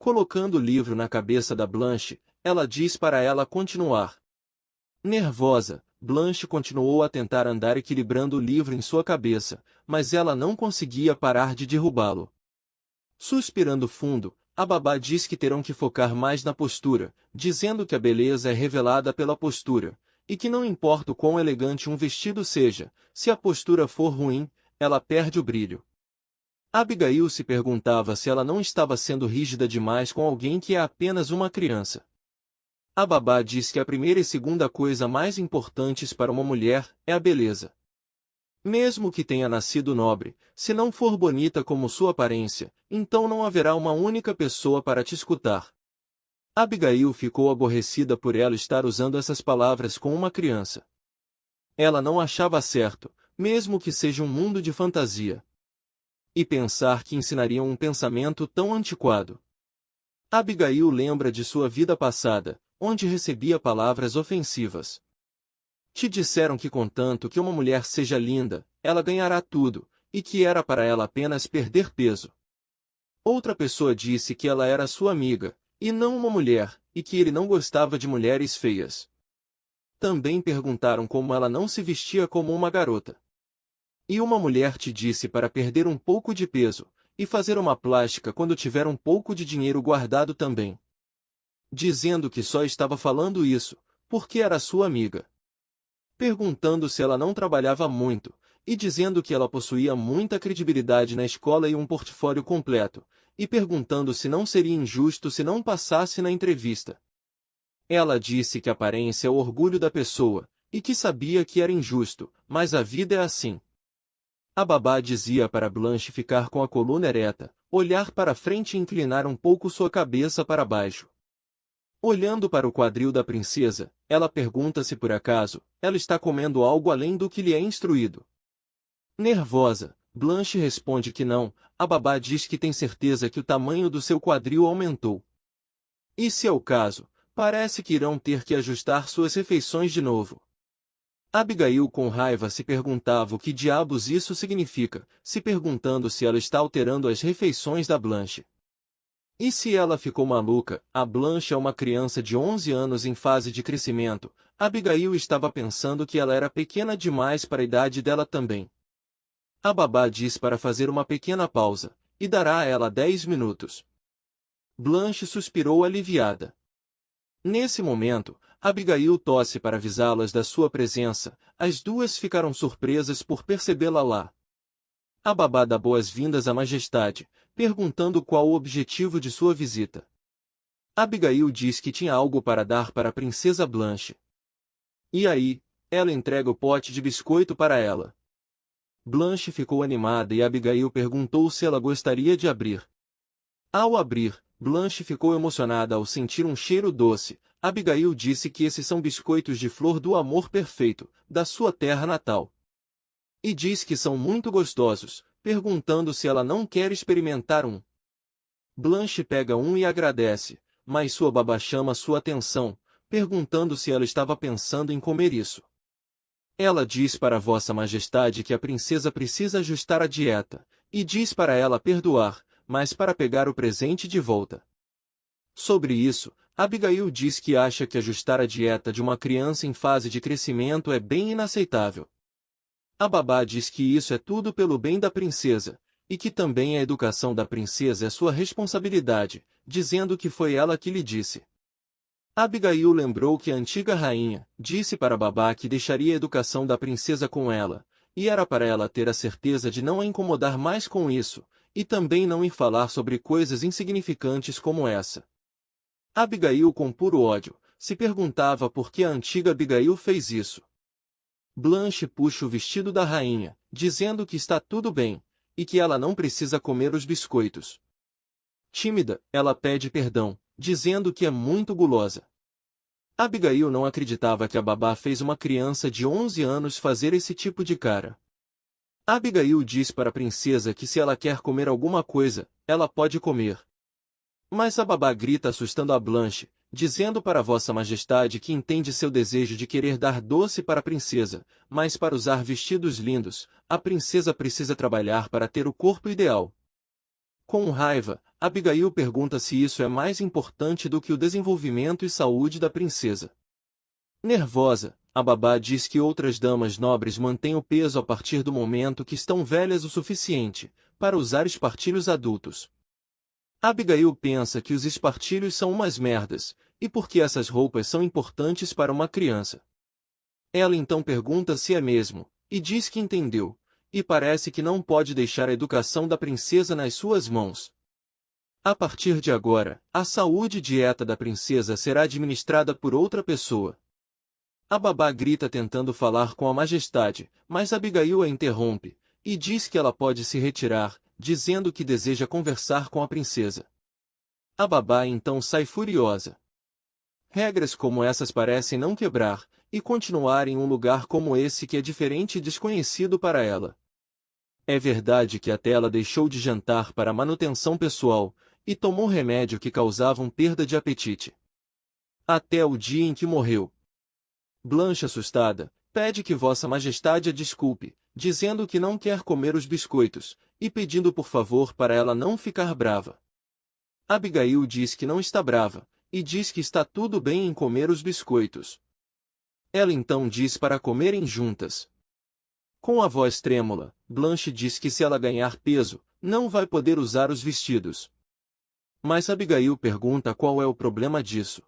Colocando o livro na cabeça da Blanche, ela diz para ela continuar. Nervosa, Blanche continuou a tentar andar equilibrando o livro em sua cabeça, mas ela não conseguia parar de derrubá-lo. Suspirando fundo, a babá diz que terão que focar mais na postura, dizendo que a beleza é revelada pela postura, e que não importa o quão elegante um vestido seja, se a postura for ruim, ela perde o brilho. Abigail se perguntava se ela não estava sendo rígida demais com alguém que é apenas uma criança. A babá diz que a primeira e segunda coisa mais importantes para uma mulher é a beleza. Mesmo que tenha nascido nobre, se não for bonita como sua aparência, então não haverá uma única pessoa para te escutar. Abigail ficou aborrecida por ela estar usando essas palavras com uma criança. Ela não achava certo, mesmo que seja um mundo de fantasia. E pensar que ensinariam um pensamento tão antiquado. Abigail lembra de sua vida passada, onde recebia palavras ofensivas. Te disseram que contanto que uma mulher seja linda, ela ganhará tudo, e que era para ela apenas perder peso. Outra pessoa disse que ela era sua amiga, e não uma mulher, e que ele não gostava de mulheres feias. Também perguntaram como ela não se vestia como uma garota. E uma mulher te disse para perder um pouco de peso, e fazer uma plástica quando tiver um pouco de dinheiro guardado também. Dizendo que só estava falando isso, porque era sua amiga. Perguntando se ela não trabalhava muito, e dizendo que ela possuía muita credibilidade na escola e um portfólio completo, e perguntando se não seria injusto se não passasse na entrevista. Ela disse que a aparência é o orgulho da pessoa, e que sabia que era injusto, mas a vida é assim. A babá dizia para Blanche ficar com a coluna ereta, olhar para frente e inclinar um pouco sua cabeça para baixo. Olhando para o quadril da princesa, ela pergunta se por acaso, ela está comendo algo além do que lhe é instruído. Nervosa, Blanche responde que não, a babá diz que tem certeza que o tamanho do seu quadril aumentou. E se é o caso, parece que irão ter que ajustar suas refeições de novo. Abigail com raiva se perguntava o que diabos isso significa, se perguntando se ela está alterando as refeições da Blanche. E se ela ficou maluca, a Blanche é uma criança de 11 anos em fase de crescimento, Abigail estava pensando que ela era pequena demais para a idade dela também. A babá diz para fazer uma pequena pausa, e dará a ela 10 minutos. Blanche suspirou aliviada. Nesse momento, Abigail tosse para avisá-las da sua presença, as duas ficaram surpresas por percebê-la lá. A babá dá boas-vindas à majestade, perguntando qual o objetivo de sua visita. Abigail diz que tinha algo para dar para a princesa Blanche. E aí, ela entrega o pote de biscoito para ela. Blanche ficou animada e Abigail perguntou se ela gostaria de abrir. Ao abrir, Blanche ficou emocionada ao sentir um cheiro doce. Abigail disse que esses são biscoitos de flor do amor perfeito, da sua terra natal. E diz que são muito gostosos, perguntando se ela não quer experimentar um. Blanche pega um e agradece, mas sua babá chama sua atenção, perguntando se ela estava pensando em comer isso. Ela diz para Vossa Majestade que a princesa precisa ajustar a dieta, e diz para ela perdoar, mas para pegar o presente de volta. Sobre isso, Abigail diz que acha que ajustar a dieta de uma criança em fase de crescimento é bem inaceitável. A babá diz que isso é tudo pelo bem da princesa, e que também a educação da princesa é sua responsabilidade, dizendo que foi ela que lhe disse. Abigail lembrou que a antiga rainha disse para a babá que deixaria a educação da princesa com ela, e era para ela ter a certeza de não a incomodar mais com isso, e também não ir falar sobre coisas insignificantes como essa. Abigail com puro ódio, se perguntava por que a antiga Abigail fez isso. Blanche puxa o vestido da rainha, dizendo que está tudo bem, e que ela não precisa comer os biscoitos. Tímida, ela pede perdão, dizendo que é muito gulosa. Abigail não acreditava que a babá fez uma criança de 11 anos fazer esse tipo de cara. Abigail diz para a princesa que se ela quer comer alguma coisa, ela pode comer. Mas a babá grita assustando a Blanche, dizendo para Vossa Majestade que entende seu desejo de querer dar doce para a princesa, mas para usar vestidos lindos, a princesa precisa trabalhar para ter o corpo ideal. Com raiva, Abigail pergunta se isso é mais importante do que o desenvolvimento e saúde da princesa. Nervosa, a babá diz que outras damas nobres mantêm o peso a partir do momento que estão velhas o suficiente para usar espartilhos adultos. Abigail pensa que os espartilhos são umas merdas, e por que essas roupas são importantes para uma criança. Ela então pergunta se é mesmo, e diz que entendeu, e parece que não pode deixar a educação da princesa nas suas mãos. A partir de agora, a saúde e dieta da princesa será administrada por outra pessoa. A babá grita tentando falar com a majestade, mas Abigail a interrompe, e diz que ela pode se retirar, dizendo que deseja conversar com a princesa. A babá então sai furiosa. Regras como essas parecem não quebrar, e continuar em um lugar como esse que é diferente e desconhecido para ela. É verdade que até ela deixou de jantar para manutenção pessoal, e tomou remédio que causavam perda de apetite. Até o dia em que morreu. Blanche, assustada, pede que Vossa Majestade a desculpe, dizendo que não quer comer os biscoitos, e pedindo por favor para ela não ficar brava. Abigail diz que não está brava, e diz que está tudo bem em comer os biscoitos. Ela então diz para comerem juntas. Com a voz trêmula, Blanche diz que se ela ganhar peso, não vai poder usar os vestidos. Mas Abigail pergunta qual é o problema disso.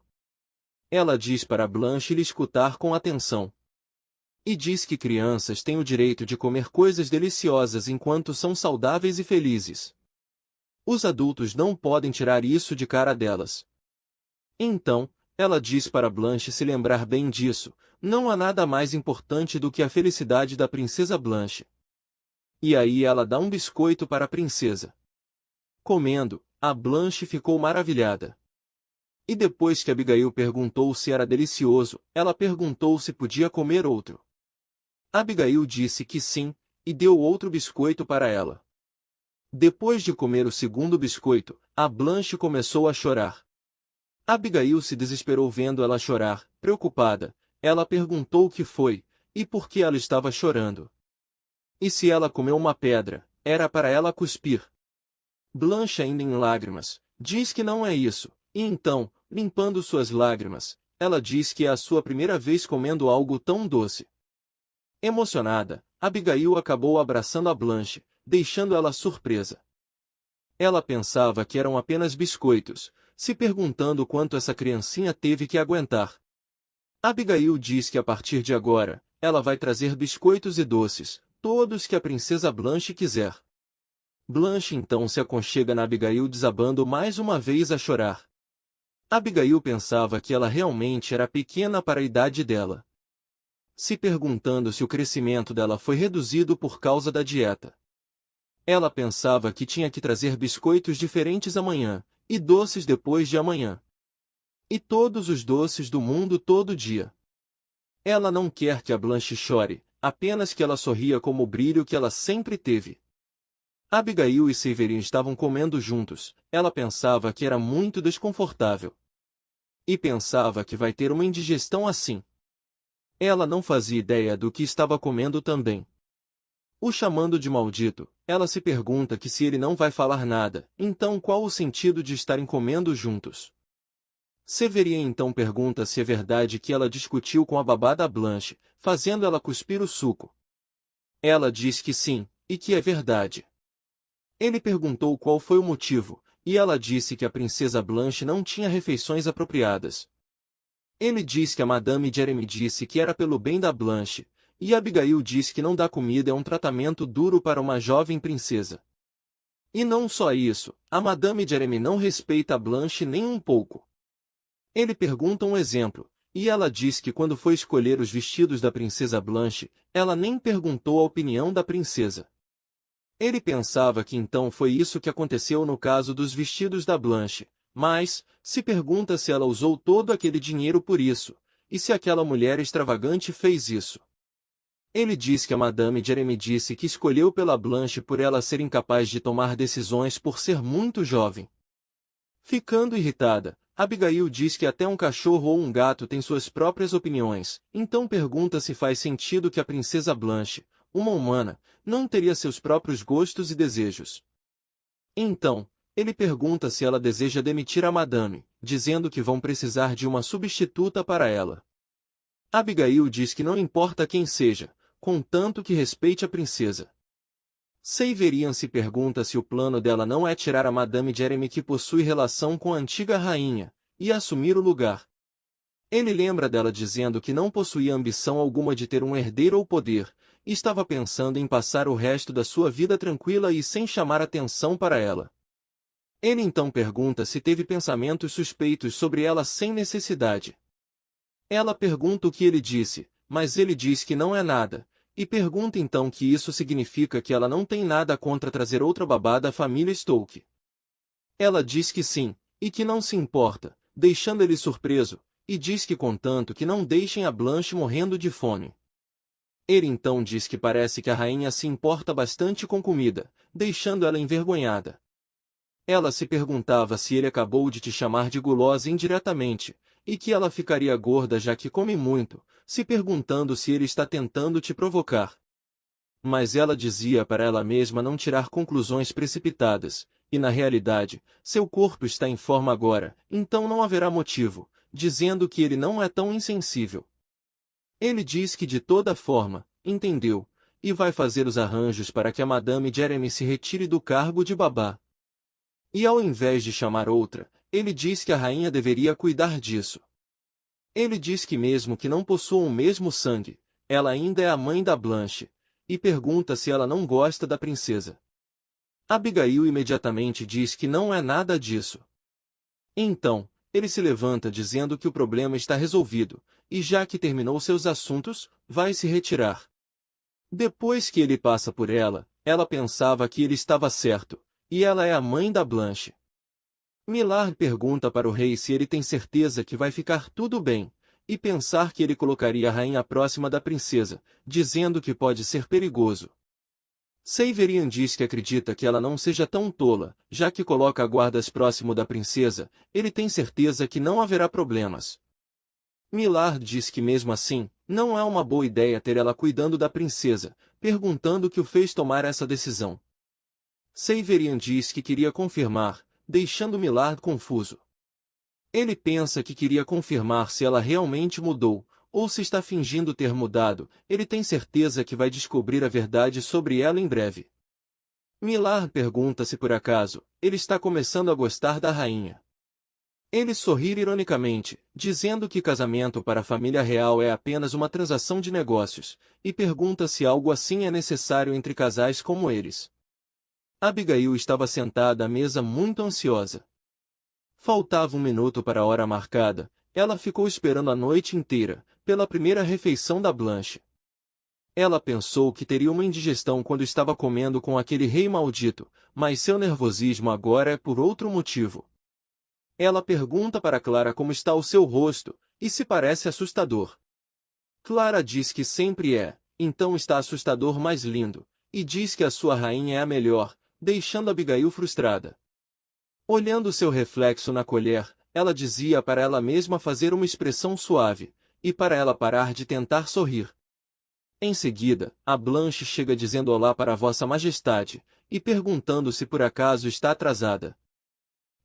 Ela diz para Blanche lhe escutar com atenção. E diz que crianças têm o direito de comer coisas deliciosas enquanto são saudáveis e felizes. Os adultos não podem tirar isso de cara delas. Então, ela diz para Blanche se lembrar bem disso, não há nada mais importante do que a felicidade da princesa Blanche. E aí ela dá um biscoito para a princesa. Comendo, a Blanche ficou maravilhada. E depois que Abigail perguntou se era delicioso, ela perguntou se podia comer outro. Abigail disse que sim, e deu outro biscoito para ela. Depois de comer o segundo biscoito, a Blanche começou a chorar. Abigail se desesperou vendo ela chorar, preocupada. Ela perguntou o que foi, e por que ela estava chorando. E se ela comeu uma pedra, era para ela cuspir. Blanche, ainda em lágrimas, diz que não é isso, e então, limpando suas lágrimas, ela diz que é a sua primeira vez comendo algo tão doce. Emocionada, Abigail acabou abraçando a Blanche, deixando ela surpresa. Ela pensava que eram apenas biscoitos, se perguntando quanto essa criancinha teve que aguentar. Abigail diz que a partir de agora, ela vai trazer biscoitos e doces, todos que a princesa Blanche quiser. Blanche então se aconchega na Abigail desabando mais uma vez a chorar. Abigail pensava que ela realmente era pequena para a idade dela. Se perguntando se o crescimento dela foi reduzido por causa da dieta. Ela pensava que tinha que trazer biscoitos diferentes amanhã, e doces depois de amanhã. E todos os doces do mundo todo dia. Ela não quer que a Blanche chore, apenas que ela sorria como o brilho que ela sempre teve. Abigail e Severin estavam comendo juntos, ela pensava que era muito desconfortável. E pensava que vai ter uma indigestão assim. Ela não fazia ideia do que estava comendo também. O chamando de maldito, ela se pergunta que se ele não vai falar nada, então qual o sentido de estarem comendo juntos? Severin então pergunta se é verdade que ela discutiu com a babá da Blanche, fazendo ela cuspir o suco. Ela diz que sim, e que é verdade. Ele perguntou qual foi o motivo, e ela disse que a princesa Blanche não tinha refeições apropriadas. Ele diz que a Madame Jeremy disse que era pelo bem da Blanche, e Abigail diz que não dar comida é um tratamento duro para uma jovem princesa. E não só isso, a Madame Jeremy não respeita a Blanche nem um pouco. Ele pergunta um exemplo, e ela diz que quando foi escolher os vestidos da princesa Blanche, ela nem perguntou a opinião da princesa. Ele pensava que então foi isso que aconteceu no caso dos vestidos da Blanche, mas, se pergunta se ela usou todo aquele dinheiro por isso, e se aquela mulher extravagante fez isso. Ele diz que a Madame Jeremy disse que escolheu pela Blanche por ela ser incapaz de tomar decisões por ser muito jovem. Ficando irritada, Abigail diz que até um cachorro ou um gato tem suas próprias opiniões, então pergunta se faz sentido que a princesa Blanche, uma humana, não teria seus próprios gostos e desejos. Então, ele pergunta se ela deseja demitir a madame, dizendo que vão precisar de uma substituta para ela. Abigail diz que não importa quem seja, contanto que respeite a princesa. Saverian se pergunta se o plano dela não é tirar a Madame Jeremy que possui relação com a antiga rainha, e assumir o lugar. Ele lembra dela dizendo que não possuía ambição alguma de ter um herdeiro ou poder, e estava pensando em passar o resto da sua vida tranquila e sem chamar atenção para ela. Ele então pergunta se teve pensamentos suspeitos sobre ela sem necessidade. Ela pergunta o que ele disse, mas ele diz que não é nada, e pergunta então que isso significa que ela não tem nada contra trazer outra babá da família Stoke. Ela diz que sim, e que não se importa, deixando ele surpreso, e diz que contanto que não deixem a Blanche morrendo de fome. Ele então diz que parece que a rainha se importa bastante com comida, deixando ela envergonhada. Ela se perguntava se ele acabou de te chamar de gulosa indiretamente, e que ela ficaria gorda já que come muito, se perguntando se ele está tentando te provocar. Mas ela dizia para ela mesma não tirar conclusões precipitadas, e na realidade, seu corpo está em forma agora, então não haverá motivo, dizendo que ele não é tão insensível. Ele diz que de toda forma, entendeu, e vai fazer os arranjos para que a Madame Jeremy se retire do cargo de babá. E ao invés de chamar outra, ele diz que a rainha deveria cuidar disso. Ele diz que mesmo que não possuam o mesmo sangue, ela ainda é a mãe da Blanche, e pergunta se ela não gosta da princesa. Abigail imediatamente diz que não é nada disso. Então, ele se levanta dizendo que o problema está resolvido, e já que terminou seus assuntos, vai se retirar. Depois que ele passa por ela, ela pensava que ele estava certo, e ela é a mãe da Blanche. Millard pergunta para o rei se ele tem certeza que vai ficar tudo bem, e pensar que ele colocaria a rainha próxima da princesa, dizendo que pode ser perigoso. Saverian diz que acredita que ela não seja tão tola, já que coloca guardas próximo da princesa, ele tem certeza que não haverá problemas. Millard diz que mesmo assim, não é uma boa ideia ter ela cuidando da princesa, perguntando o que o fez tomar essa decisão. Saverian diz que queria confirmar, deixando Millard confuso. Ele pensa que queria confirmar se ela realmente mudou, ou se está fingindo ter mudado, ele tem certeza que vai descobrir a verdade sobre ela em breve. Millard pergunta se por acaso, ele está começando a gostar da rainha. Ele sorri ironicamente, dizendo que casamento para a família real é apenas uma transação de negócios, e pergunta se algo assim é necessário entre casais como eles. Abigail estava sentada à mesa muito ansiosa. Faltava um minuto para a hora marcada, ela ficou esperando a noite inteira, pela primeira refeição da Blanche. Ela pensou que teria uma indigestão quando estava comendo com aquele rei maldito, mas seu nervosismo agora é por outro motivo. Ela pergunta para Clara como está o seu rosto, e se parece assustador. Clara diz que sempre é, então está assustador mais lindo, e diz que a sua rainha é a melhor, deixando Abigail frustrada. Olhando seu reflexo na colher, ela dizia para ela mesma fazer uma expressão suave, e para ela parar de tentar sorrir. Em seguida, a Blanche chega dizendo olá para Vossa Majestade, e perguntando se por acaso está atrasada.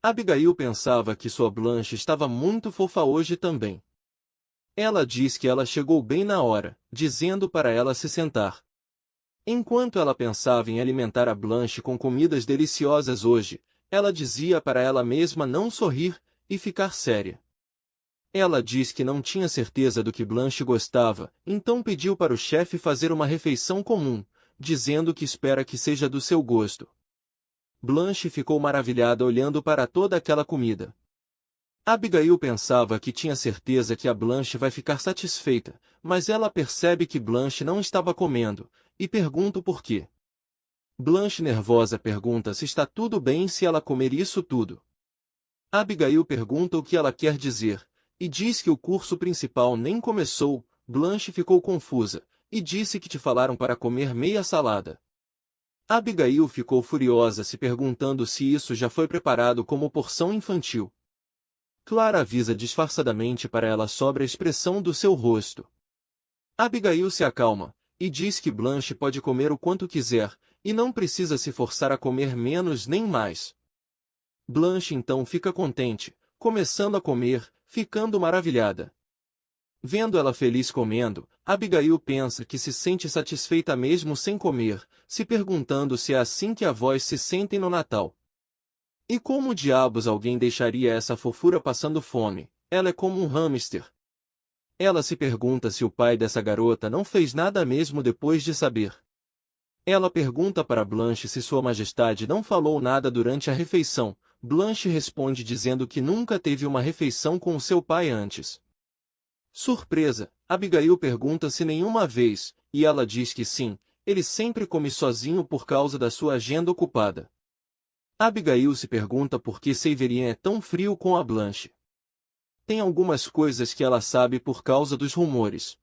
Abigail pensava que sua Blanche estava muito fofa hoje também. Ela diz que ela chegou bem na hora, dizendo para ela se sentar. Enquanto ela pensava em alimentar a Blanche com comidas deliciosas hoje, ela dizia para ela mesma não sorrir, e ficar séria. Ela diz que não tinha certeza do que Blanche gostava, então pediu para o chefe fazer uma refeição comum, dizendo que espera que seja do seu gosto. Blanche ficou maravilhada olhando para toda aquela comida. Abigail pensava que tinha certeza que a Blanche vai ficar satisfeita, mas ela percebe que Blanche não estava comendo, e pergunta o porquê. Blanche nervosa pergunta se está tudo bem se ela comer isso tudo. Abigail pergunta o que ela quer dizer, e diz que o curso principal nem começou. Blanche ficou confusa, e disse que te falaram para comer meia salada. Abigail ficou furiosa se perguntando se isso já foi preparado como porção infantil. Clara avisa disfarçadamente para ela sobre a expressão do seu rosto. Abigail se acalma, e diz que Blanche pode comer o quanto quiser, e não precisa se forçar a comer menos nem mais. Blanche então fica contente, começando a comer, ficando maravilhada. Vendo ela feliz comendo, Abigail pensa que se sente satisfeita mesmo sem comer, se perguntando se é assim que avós se sentem no Natal. E como diabos alguém deixaria essa fofura passando fome? Ela é como um hamster. Ela se pergunta se o pai dessa garota não fez nada mesmo depois de saber. Ela pergunta para Blanche se Sua Majestade não falou nada durante a refeição. Blanche responde dizendo que nunca teve uma refeição com o seu pai antes. Surpresa, Abigail pergunta se nenhuma vez, e ela diz que sim, ele sempre come sozinho por causa da sua agenda ocupada. Abigail se pergunta por que Severien é tão frio com a Blanche. Tem algumas coisas que ela sabe por causa dos rumores.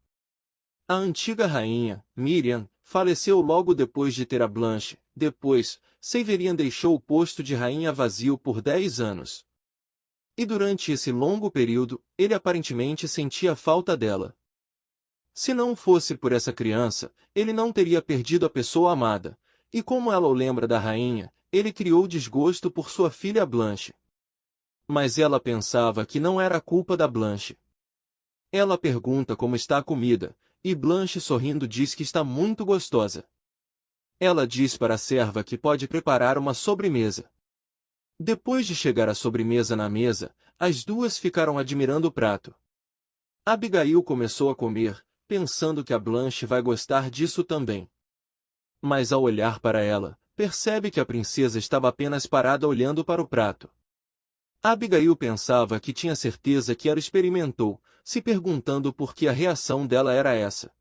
A antiga rainha, Miriam, faleceu logo depois de ter a Blanche. Depois, Severien deixou o posto de rainha vazio por 10 anos. E durante esse longo período, ele aparentemente sentia falta dela. Se não fosse por essa criança, ele não teria perdido a pessoa amada, e como ela o lembra da rainha, ele criou desgosto por sua filha Blanche. Mas ela pensava que não era culpa da Blanche. Ela pergunta como está a comida, e Blanche sorrindo diz que está muito gostosa. Ela diz para a serva que pode preparar uma sobremesa. Depois de chegar a sobremesa na mesa, as duas ficaram admirando o prato. Abigail começou a comer, pensando que a Blanche vai gostar disso também. Mas ao olhar para ela, percebe que a princesa estava apenas parada olhando para o prato. Abigail pensava que tinha certeza que ela experimentou, se perguntando por que a reação dela era essa.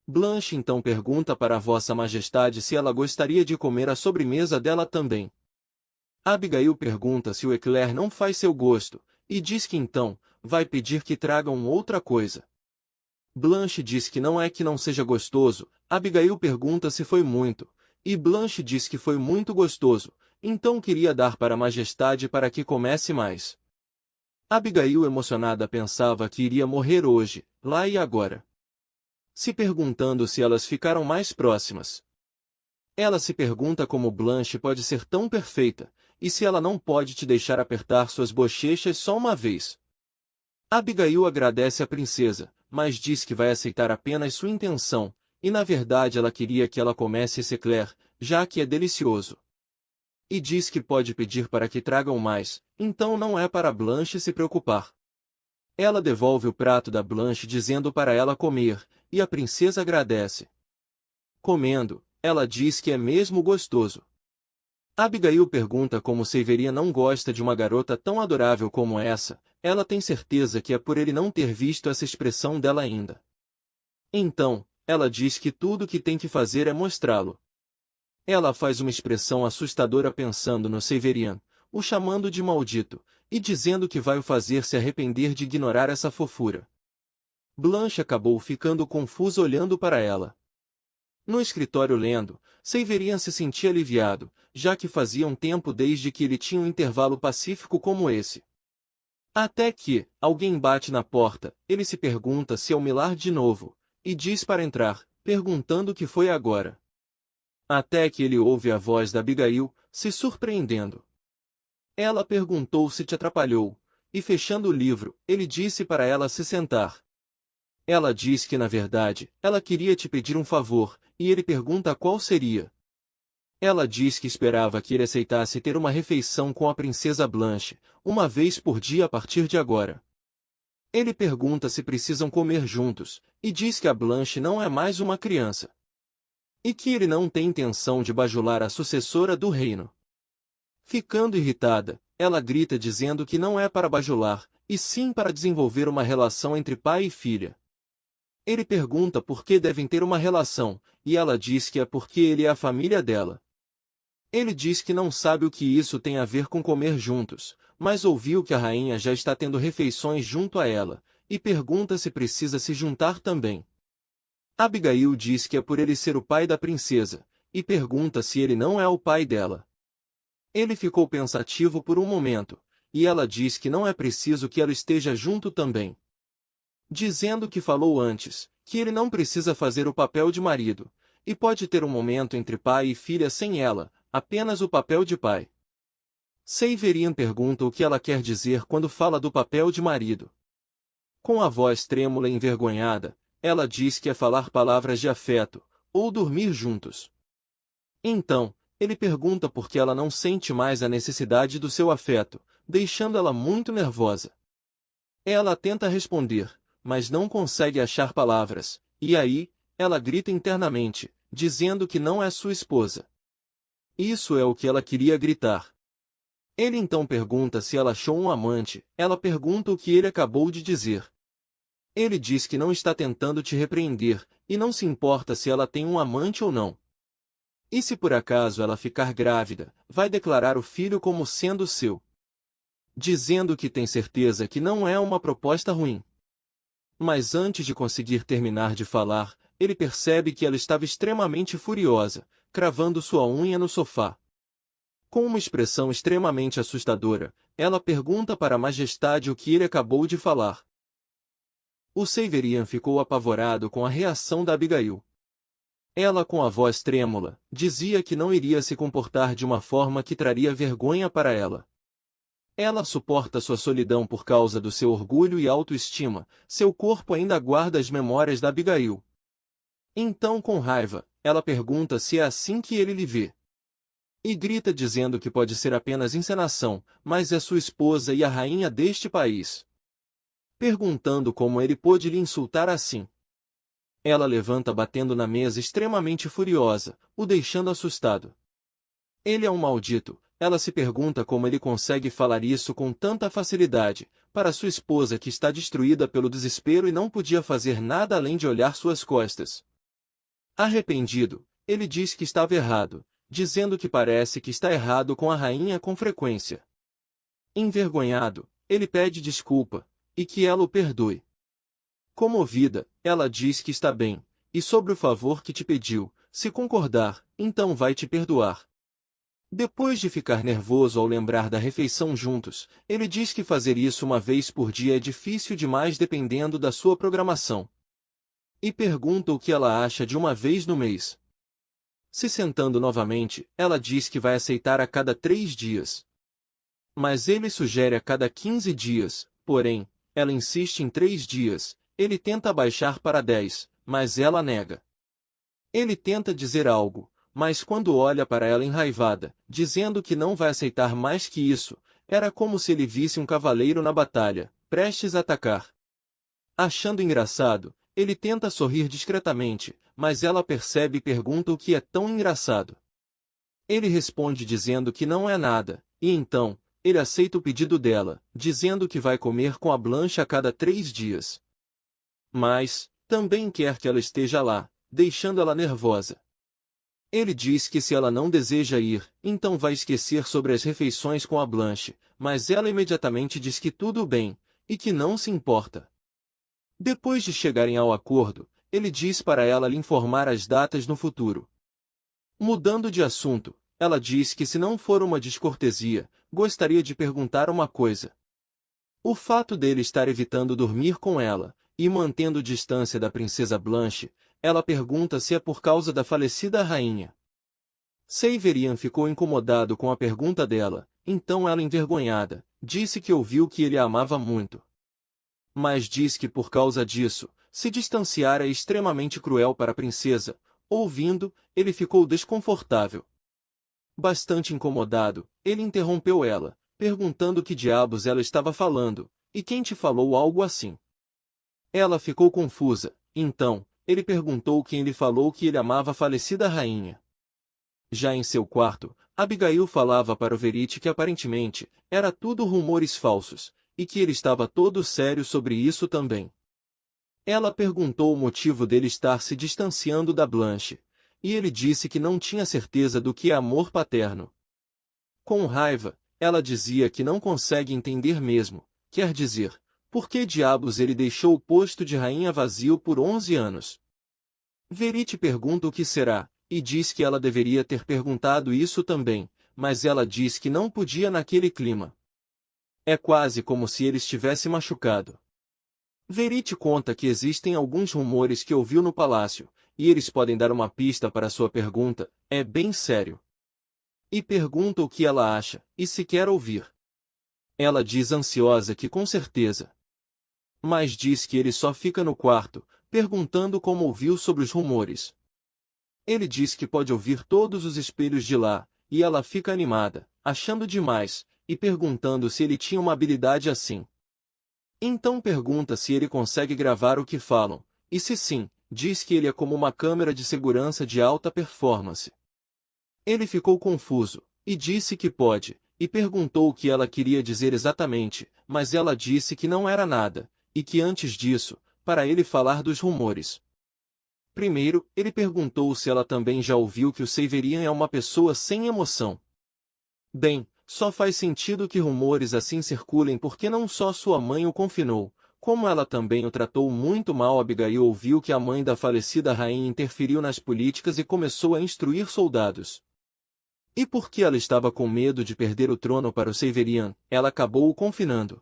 Blanche então pergunta para Vossa Majestade se ela gostaria de comer a sobremesa dela também. Abigail pergunta se o eclair não faz seu gosto, e diz que então, vai pedir que tragam outra coisa. Blanche diz que não seja gostoso, Abigail pergunta se foi muito, e Blanche diz que foi muito gostoso, então queria dar para a Majestade para que comesse mais. Abigail emocionada pensava que iria morrer hoje, lá e agora. Se perguntando se elas ficaram mais próximas. Ela se pergunta como Blanche pode ser tão perfeita, e se ela não pode te deixar apertar suas bochechas só uma vez. Abigail agradece à princesa, mas diz que vai aceitar apenas sua intenção, e na verdade ela queria que ela comesse esse eclair, já que é delicioso. E diz que pode pedir para que tragam mais, então não é para Blanche se preocupar. Ela devolve o prato da Blanche dizendo para ela comer, e a princesa agradece. Comendo, ela diz que é mesmo gostoso. Abigail pergunta como Severien não gosta de uma garota tão adorável como essa, ela tem certeza que é por ele não ter visto essa expressão dela ainda. Então, ela diz que tudo o que tem que fazer é mostrá-lo. Ela faz uma expressão assustadora pensando no Severien, o chamando de maldito, e dizendo que vai o fazer se arrepender de ignorar essa fofura. Blanche acabou ficando confusa olhando para ela. No escritório lendo, Severien se sentia aliviado, já que fazia um tempo desde que ele tinha um intervalo pacífico como esse. Até que, alguém bate na porta, ele se pergunta se é o Millard de novo, e diz para entrar, perguntando o que foi agora. Até que ele ouve a voz da Abigail, se surpreendendo. Ela perguntou se te atrapalhou, e fechando o livro, ele disse para ela se sentar. Ela diz que na verdade, ela queria te pedir um favor, e ele pergunta qual seria. Ela diz que esperava que ele aceitasse ter uma refeição com a princesa Blanche, uma vez por dia a partir de agora. Ele pergunta se precisam comer juntos, e diz que a Blanche não é mais uma criança. E que ele não tem intenção de bajular a sucessora do reino. Ficando irritada, ela grita dizendo que não é para bajular, e sim para desenvolver uma relação entre pai e filha. Ele pergunta por que devem ter uma relação, e ela diz que é porque ele é a família dela. Ele diz que não sabe o que isso tem a ver com comer juntos, mas ouviu que a rainha já está tendo refeições junto a ela, e pergunta se precisa se juntar também. Abigail diz que é por ele ser o pai da princesa, e pergunta se ele não é o pai dela. Ele ficou pensativo por um momento, e ela diz que não é preciso que ela esteja junto também. Dizendo que falou antes, que ele não precisa fazer o papel de marido, e pode ter um momento entre pai e filha sem ela, apenas o papel de pai. Seiverian pergunta o que ela quer dizer quando fala do papel de marido. Com a voz trêmula e envergonhada, ela diz que é falar palavras de afeto, ou dormir juntos. Então, ele pergunta por que ela não sente mais a necessidade do seu afeto, deixando ela muito nervosa. Ela tenta responder, mas não consegue achar palavras, e aí, ela grita internamente, dizendo que não é sua esposa. Isso é o que ela queria gritar. Ele então pergunta se ela achou um amante, ela pergunta o que ele acabou de dizer. Ele diz que não está tentando te repreender, e não se importa se ela tem um amante ou não. E se por acaso ela ficar grávida, vai declarar o filho como sendo seu. Dizendo que tem certeza que não é uma proposta ruim. Mas antes de conseguir terminar de falar, ele percebe que ela estava extremamente furiosa, cravando sua unha no sofá. Com uma expressão extremamente assustadora, ela pergunta para a majestade o que ele acabou de falar. O Seiverian ficou apavorado com a reação da Abigail. Ela, com a voz trêmula, dizia que não iria se comportar de uma forma que traria vergonha para ela. Ela suporta sua solidão por causa do seu orgulho e autoestima, seu corpo ainda guarda as memórias da Abigail. Então, com raiva, ela pergunta se é assim que ele lhe vê. E grita dizendo que pode ser apenas encenação, mas é sua esposa e a rainha deste país. Perguntando como ele pôde lhe insultar assim. Ela levanta batendo na mesa extremamente furiosa, o deixando assustado. Ele é um maldito, ela se pergunta como ele consegue falar isso com tanta facilidade, para sua esposa que está destruída pelo desespero e não podia fazer nada além de olhar suas costas. Arrependido, ele diz que estava errado, dizendo que parece que está errado com a rainha com frequência. Envergonhado, ele pede desculpa, e que ela o perdoe. Comovida, ela diz que está bem, e sobre o favor que te pediu, se concordar, então vai te perdoar. Depois de ficar nervoso ao lembrar da refeição juntos, ele diz que fazer isso uma vez por dia é difícil demais dependendo da sua programação. E pergunta o que ela acha de uma vez no mês. Se sentando novamente, ela diz que vai aceitar a cada 3 dias. Mas ele sugere a cada 15 dias, porém, ela insiste em 3 dias, ele tenta baixar para 10, mas ela nega. Ele tenta dizer algo, mas quando olha para ela enraivada, dizendo que não vai aceitar mais que isso, era como se ele visse um cavaleiro na batalha, prestes a atacar. Achando engraçado, ele tenta sorrir discretamente, mas ela percebe e pergunta o que é tão engraçado. Ele responde dizendo que não é nada, e então, ele aceita o pedido dela, dizendo que vai comer com a Blanche a cada 3 dias. Mas, também quer que ela esteja lá, deixando ela nervosa. Ele diz que se ela não deseja ir, então vai esquecer sobre as refeições com a Blanche, mas ela imediatamente diz que tudo bem, e que não se importa. Depois de chegarem ao acordo, ele diz para ela lhe informar as datas no futuro. Mudando de assunto, ela diz que se não for uma descortesia, gostaria de perguntar uma coisa. O fato dele estar evitando dormir com ela, e mantendo distância da princesa Blanche, ela pergunta se é por causa da falecida rainha. Seiverian ficou incomodado com a pergunta dela, então ela envergonhada, disse que ouviu que ele a amava muito. Mas diz que por causa disso, se distanciar é extremamente cruel para a princesa. Ouvindo, ele ficou desconfortável. Bastante incomodado, ele interrompeu ela, perguntando que diabos ela estava falando, e quem te falou algo assim. Ela ficou confusa, então, ele perguntou quem lhe falou que ele amava a falecida rainha. Já em seu quarto, Abigail falava para o Verite que aparentemente, era tudo rumores falsos, e que ele estava todo sério sobre isso também. Ela perguntou o motivo dele estar se distanciando da Blanche, e ele disse que não tinha certeza do que é amor paterno. Com raiva, ela dizia que não consegue entender mesmo, quer dizer, por que diabos ele deixou o posto de rainha vazio por 11 anos? Verite pergunta o que será, e diz que ela deveria ter perguntado isso também, mas ela diz que não podia naquele clima. É quase como se ele estivesse machucado. Verite conta que existem alguns rumores que ouviu no palácio, e eles podem dar uma pista para sua pergunta, é bem sério. E pergunta o que ela acha, e se quer ouvir. Ela diz ansiosa que com certeza. Mas diz que ele só fica no quarto, perguntando como ouviu sobre os rumores. Ele diz que pode ouvir todos os espelhos de lá, e ela fica animada, achando demais, e perguntando se ele tinha uma habilidade assim. Então pergunta se ele consegue gravar o que falam, e se sim, diz que ele é como uma câmera de segurança de alta performance. Ele ficou confuso, e disse que pode, e perguntou o que ela queria dizer exatamente, mas ela disse que não era nada, e que antes disso, para ele falar dos rumores. Primeiro, ele perguntou se ela também já ouviu que o Severian é uma pessoa sem emoção. Bem, só faz sentido que rumores assim circulem porque não só sua mãe o confinou, como ela também o tratou muito mal. Abigail ouviu que a mãe da falecida rainha interferiu nas políticas e começou a instruir soldados. E porque ela estava com medo de perder o trono para o Severian, ela acabou o confinando.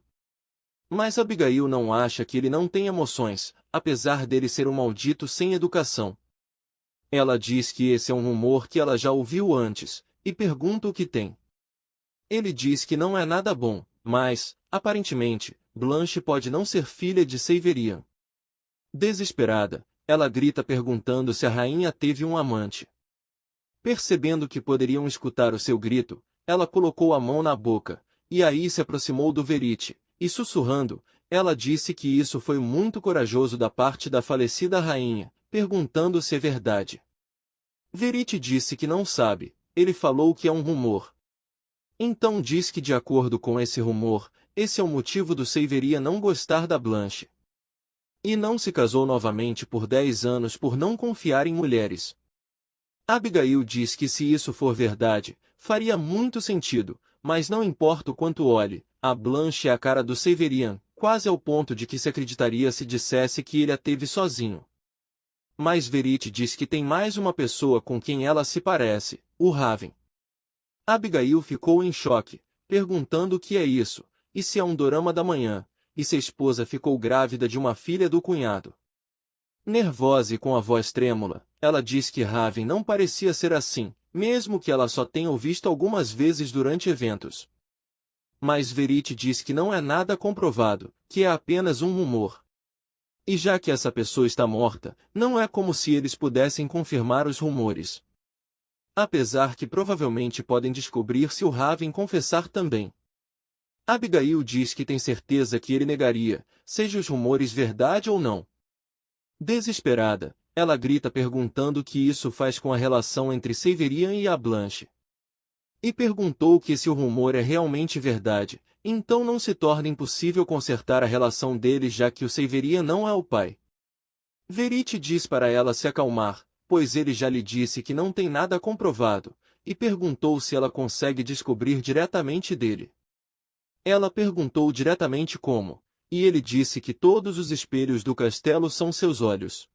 Mas Abigail não acha que ele não tem emoções, apesar dele ser um maldito sem educação. Ela diz que esse é um rumor que ela já ouviu antes, e pergunta o que tem. Ele diz que não é nada bom, mas, aparentemente, Blanche pode não ser filha de Severian. Desesperada, ela grita perguntando se a rainha teve um amante. Percebendo que poderiam escutar o seu grito, ela colocou a mão na boca, e aí se aproximou do Verite, e sussurrando, ela disse que isso foi muito corajoso da parte da falecida rainha, perguntando se é verdade. Verite disse que não sabe, ele falou que é um rumor. Então diz que de acordo com esse rumor, esse é o motivo do Severian não gostar da Blanche. E não se casou novamente por 10 anos por não confiar em mulheres. Abigail diz que se isso for verdade, faria muito sentido, mas não importa o quanto olhe, a Blanche é a cara do Severian, quase ao ponto de que se acreditaria se dissesse que ele a teve sozinho. Mas Verite diz que tem mais uma pessoa com quem ela se parece, o Raven. Abigail ficou em choque, perguntando o que é isso, e se é um dorama da manhã, e se a esposa ficou grávida de uma filha do cunhado. Nervosa e com a voz trêmula, ela diz que Raven não parecia ser assim, mesmo que ela só tenha o visto algumas vezes durante eventos. Mas Verite diz que não é nada comprovado, que é apenas um rumor. E já que essa pessoa está morta, não é como se eles pudessem confirmar os rumores. Apesar que provavelmente podem descobrir se o Raven confessar também. Abigail diz que tem certeza que ele negaria, seja os rumores verdade ou não. Desesperada, ela grita perguntando o que isso faz com a relação entre Severian e a Blanche. E perguntou que se o rumor é realmente verdade, então não se torna impossível consertar a relação deles já que o Severian não é o pai. Verite diz para ela se acalmar, pois ele já lhe disse que não tem nada comprovado, e perguntou se ela consegue descobrir diretamente dele. Ela perguntou diretamente como, e ele disse que todos os espelhos do castelo são seus olhos.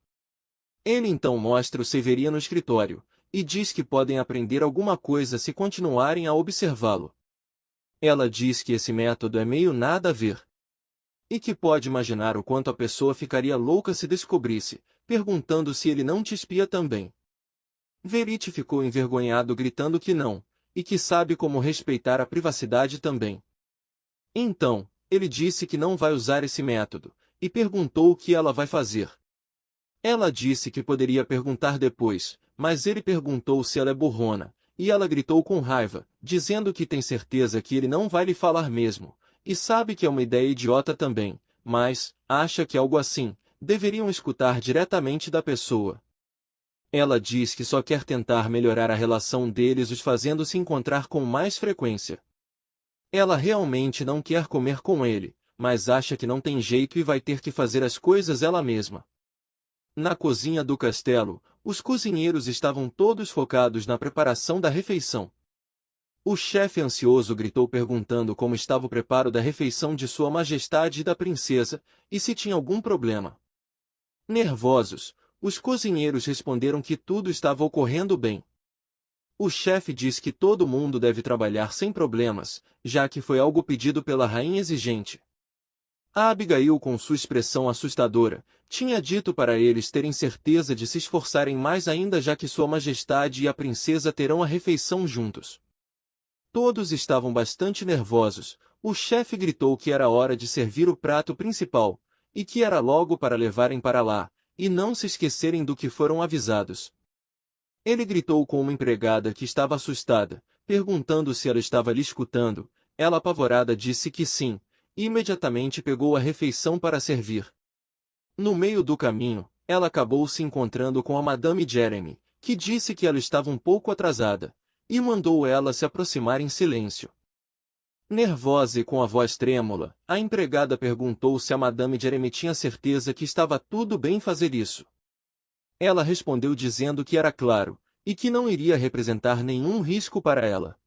Ele então mostra o Severian no escritório, e diz que podem aprender alguma coisa se continuarem a observá-lo. Ela diz que esse método é meio nada a ver. E que pode imaginar o quanto a pessoa ficaria louca se descobrisse, perguntando se ele não te espia também. Verite ficou envergonhado gritando que não, e que sabe como respeitar a privacidade também. Então, ele disse que não vai usar esse método, e perguntou o que ela vai fazer. Ela disse que poderia perguntar depois, mas ele perguntou se ela é burrona, e ela gritou com raiva, dizendo que tem certeza que ele não vai lhe falar mesmo, e sabe que é uma ideia idiota também, mas, acha que algo assim, deveriam escutar diretamente da pessoa. Ela diz que só quer tentar melhorar a relação deles os fazendo se encontrar com mais frequência. Ela realmente não quer comer com ele, mas acha que não tem jeito e vai ter que fazer as coisas ela mesma. Na cozinha do castelo, os cozinheiros estavam todos focados na preparação da refeição. O chefe ansioso gritou perguntando como estava o preparo da refeição de Sua Majestade e da princesa, e se tinha algum problema. Nervosos, os cozinheiros responderam que tudo estava ocorrendo bem. O chefe diz que todo mundo deve trabalhar sem problemas, já que foi algo pedido pela rainha exigente. A Abigail, com sua expressão assustadora, tinha dito para eles terem certeza de se esforçarem mais ainda, já que Sua Majestade e a princesa terão a refeição juntos. Todos estavam bastante nervosos. O chefe gritou que era hora de servir o prato principal, e que era logo para levarem para lá, e não se esquecerem do que foram avisados. Ele gritou com uma empregada que estava assustada, perguntando se ela estava lhe escutando. Ela, apavorada, disse que sim, e imediatamente pegou a refeição para servir. No meio do caminho, ela acabou se encontrando com a Madame Jeremy, que disse que ela estava um pouco atrasada, e mandou ela se aproximar em silêncio. Nervosa e com a voz trêmula, a empregada perguntou se a Madame Jeremy tinha certeza que estava tudo bem fazer isso. Ela respondeu dizendo que era claro, e que não iria representar nenhum risco para ela.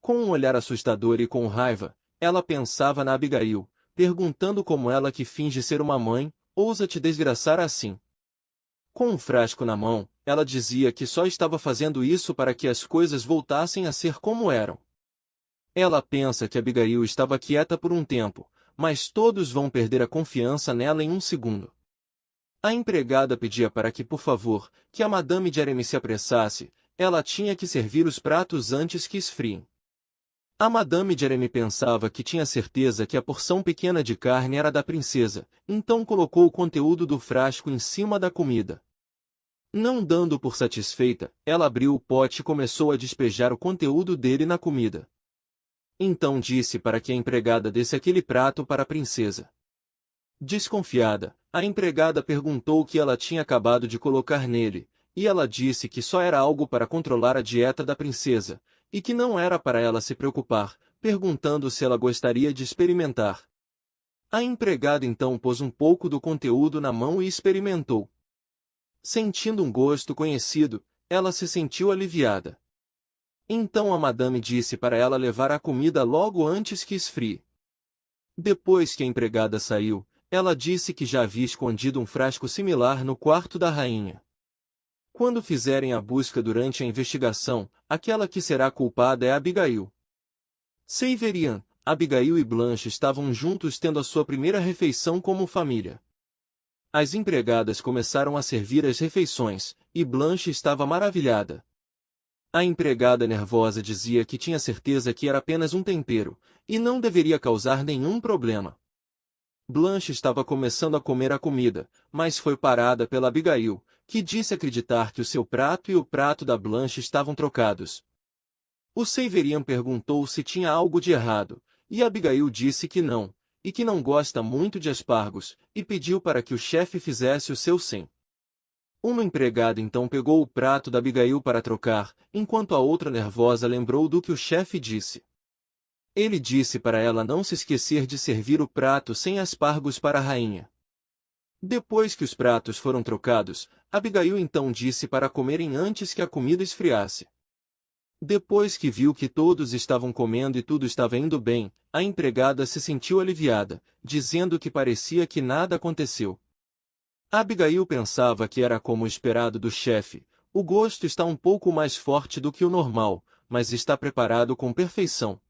Com um olhar assustador e com raiva, ela pensava na Abigail, perguntando como ela, que finge ser uma mãe, ousa te desgraçar assim. Com um frasco na mão, ela dizia que só estava fazendo isso para que as coisas voltassem a ser como eram. Ela pensa que Abigail estava quieta por um tempo, mas todos vão perder a confiança nela em um segundo. A empregada pedia para que, por favor, que a Madame Jeremy se apressasse. Ela tinha que servir os pratos antes que esfriem. A Madame Jeremy pensava que tinha certeza que a porção pequena de carne era da princesa, então colocou o conteúdo do frasco em cima da comida. Não dando por satisfeita, ela abriu o pote e começou a despejar o conteúdo dele na comida. Então disse para que a empregada desse aquele prato para a princesa. Desconfiada, a empregada perguntou o que ela tinha acabado de colocar nele, e ela disse que só era algo para controlar a dieta da princesa, e que não era para ela se preocupar, perguntando se ela gostaria de experimentar. A empregada então pôs um pouco do conteúdo na mão e experimentou. Sentindo um gosto conhecido, ela se sentiu aliviada. Então a madame disse para ela levar a comida logo antes que esfrie. Depois que a empregada saiu, ela disse que já havia escondido um frasco similar no quarto da rainha. Quando fizerem a busca durante a investigação, aquela que será culpada é Abigail. Severian, Abigail e Blanche estavam juntos tendo a sua primeira refeição como família. As empregadas começaram a servir as refeições, e Blanche estava maravilhada. A empregada nervosa dizia que tinha certeza que era apenas um tempero, e não deveria causar nenhum problema. Blanche estava começando a comer a comida, mas foi parada pela Abigail, que disse acreditar que o seu prato e o prato da Blanche estavam trocados. O Severian perguntou se tinha algo de errado, e Abigail disse que não, e que não gosta muito de aspargos, e pediu para que o chefe fizesse o seu sim. Uma empregada então pegou o prato da Abigail para trocar, enquanto a outra nervosa lembrou do que o chefe disse. Ele disse para ela não se esquecer de servir o prato sem aspargos para a rainha. Depois que os pratos foram trocados, Abigail então disse para comerem antes que a comida esfriasse. Depois que viu que todos estavam comendo e tudo estava indo bem, a empregada se sentiu aliviada, dizendo que parecia que nada aconteceu. Abigail pensava que era como o esperado do chefe. O gosto está um pouco mais forte do que o normal, mas está preparado com perfeição.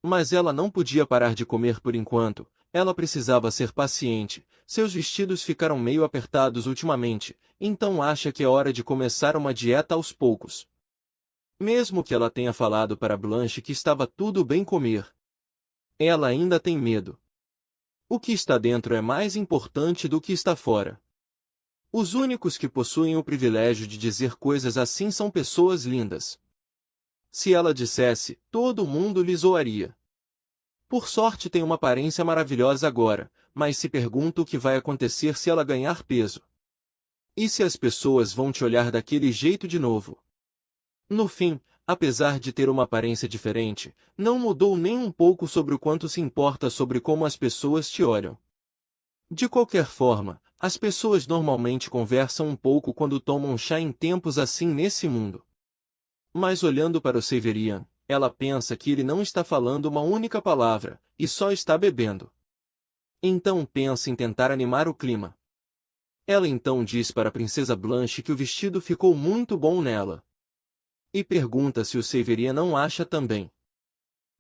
Mas ela não podia parar de comer por enquanto, ela precisava ser paciente. Seus vestidos ficaram meio apertados ultimamente, então acha que é hora de começar uma dieta aos poucos. Mesmo que ela tenha falado para Blanche que estava tudo bem comer, ela ainda tem medo. O que está dentro é mais importante do que está fora. Os únicos que possuem o privilégio de dizer coisas assim são pessoas lindas. Se ela dissesse, todo mundo lhe zoaria. Por sorte tem uma aparência maravilhosa agora, mas se pergunta o que vai acontecer se ela ganhar peso. E se as pessoas vão te olhar daquele jeito de novo? No fim, apesar de ter uma aparência diferente, não mudou nem um pouco sobre o quanto se importa sobre como as pessoas te olham. De qualquer forma, as pessoas normalmente conversam um pouco quando tomam chá em tempos assim nesse mundo. Mas olhando para o Severian, ela pensa que ele não está falando uma única palavra, e só está bebendo. Então pensa em tentar animar o clima. Ela então diz para a princesa Blanche que o vestido ficou muito bom nela. E pergunta se o Severian não acha também.